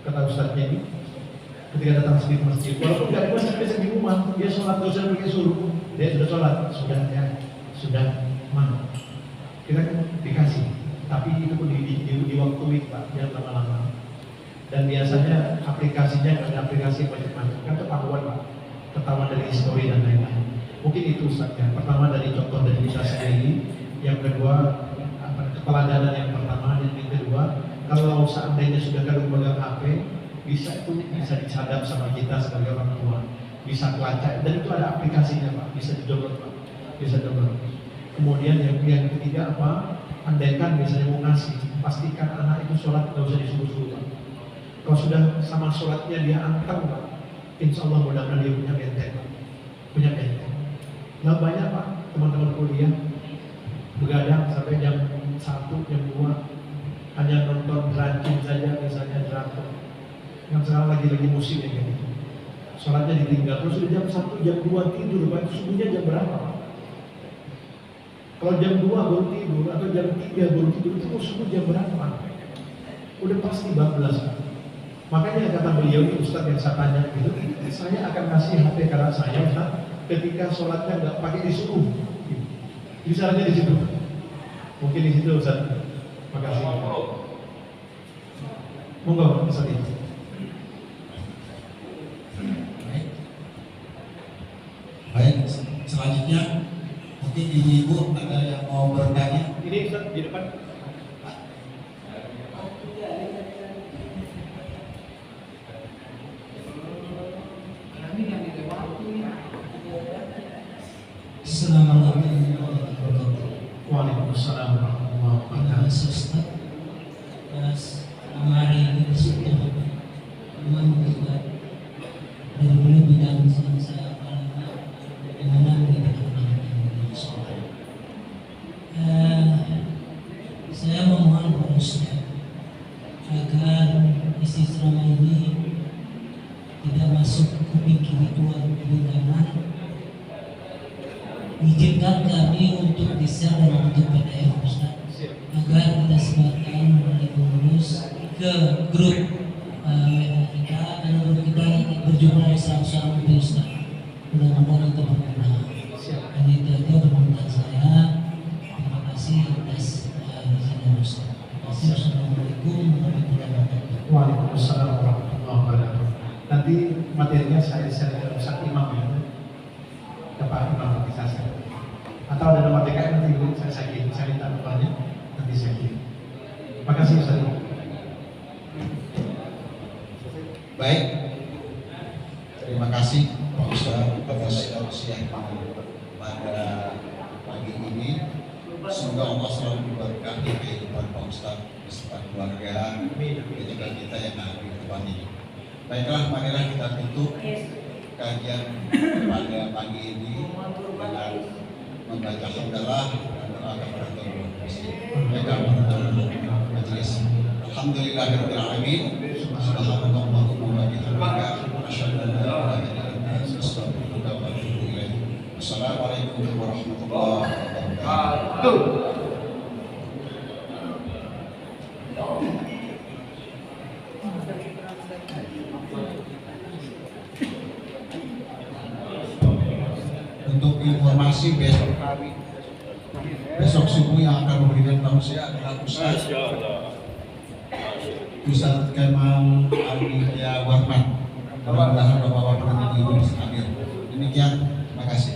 kata ustadznya ini, ketika datang sendiri ke masjid, walaupun nggak ada masjid bisa di rumah, dia sholat nggak usah pakai suruh, dia sudah sholat, sudah mana? Kita kan dikasih, tapi itu pun di waktu Pak, jangan lama-lama. Dan biasanya aplikasinya ada aplikasi macam-macam, kan ketahuan Pak, ketahuan dari histori dan lain-lain. Mungkin itu Ustaznya. Pertama dari contoh dari kita sendiri, yang kedua keteladanan yang pertama, dan yang kedua kalau seandainya sudah kadung pegang HP, bisa dicadap sama kita sebagai orang tua, bisa kelacak, dan itu ada aplikasinya Pak, bisa di-download Pak, bisa download. Kemudian yang ketiga apa? Andaikan misalnya mau ngasih, pastikan anak itu sholat nggak usah disuruh-suruh Pak. Kalau sudah sama sholatnya dia angkat Pak, insya Allah mudah-mudahan dia punya benteng Pak, punya benteng. Nggak banyak Pak teman-teman kuliah begadang sampai jam 1, jam 2 hanya nonton drakor saja, misalnya drakor yang sekarang lagi musim ya gitu. Sholatnya ditinggal, terus sudah jam 1, jam 2 tidur Pak, itu subuhnya jam berapa Pak? Kalau jam 2 baru tidur atau jam 3 baru tidur, itu subuh jam berapa? Udah pasti bablas Pak. Makanya kata beliau ini Ustadz yang saya tanya gitu, saya akan kasih HP karena saya Ustaz, ketika sholatnya nggak pakai disuruh. Misalnya di situ, mungkin di situ Ustaz. Makasih. Monggo Ustaz itu. Baik, selanjutnya mungkin ibu ada yang mau bertanya. Ini Ustaz di depan. Kami yang dilewati Assalamualaikum warahmatullahi wabarakatuh. Waalaikumsalam warahmatullahi Terima wabarakatuh. kasih Ustaz. Mas, hari ini bersyukur memang juga dari dulu bidang yang saya alami bagaimana mendidik anak yang sholat. Saya memohon kepada Ustaz agar isi ceramah ini tidak masuk kuping kiri keluar kuping kanan. Izinkan kami untuk di-share dan untuk PDF Ustaz, agar kita sebarkan melalui pengurus ke grup WA kita, dan grup kita berjumlah 100 orang lebih Ustaz. Mudah-mudahan itu berguna. Dan itu aja permintaan saya. Terima kasih atas izin Ustaz. Terima kasih. Assalamualaikum warahmatullahi wabarakatuh. Waalaikumsalam warahmatullahi wabarakatuh. Nanti materinya saya share ke Ustaz Imam ya, ke Pak Imam bisa share. Atau ada nomor TKN nanti saya kirim, saya minta nomornya nanti saya kirim. Terima kasih Ustaz. Baik, terima kasih Pak Ustaz atas tausiah pada pagi ini. Semoga Allah selalu memberkati kehidupan Pak Ustaz beserta keluarga dan juga kita yang ada di depan ini. Baiklah, marilah kita tutup kajian pada pagi ini dengan membaca hamdalah dan doa kepada Tuhan. Baiklah, majelis. Alhamdulillahirabbil alamin. Subhanallahumma wa bihamdika asyhadu an la ilaha illa anta astaghfiruka wa atubu ilaik. Wassalamualaikum warahmatullahi wabarakatuh. Untuk informasi besok subuh yang akan memberikan tausiah adalah Ustaz Kemal Aliyah Warman. Mudah-mudahan Bapak-bapak dan Ibu bisa hadir. Demikian, terima kasih.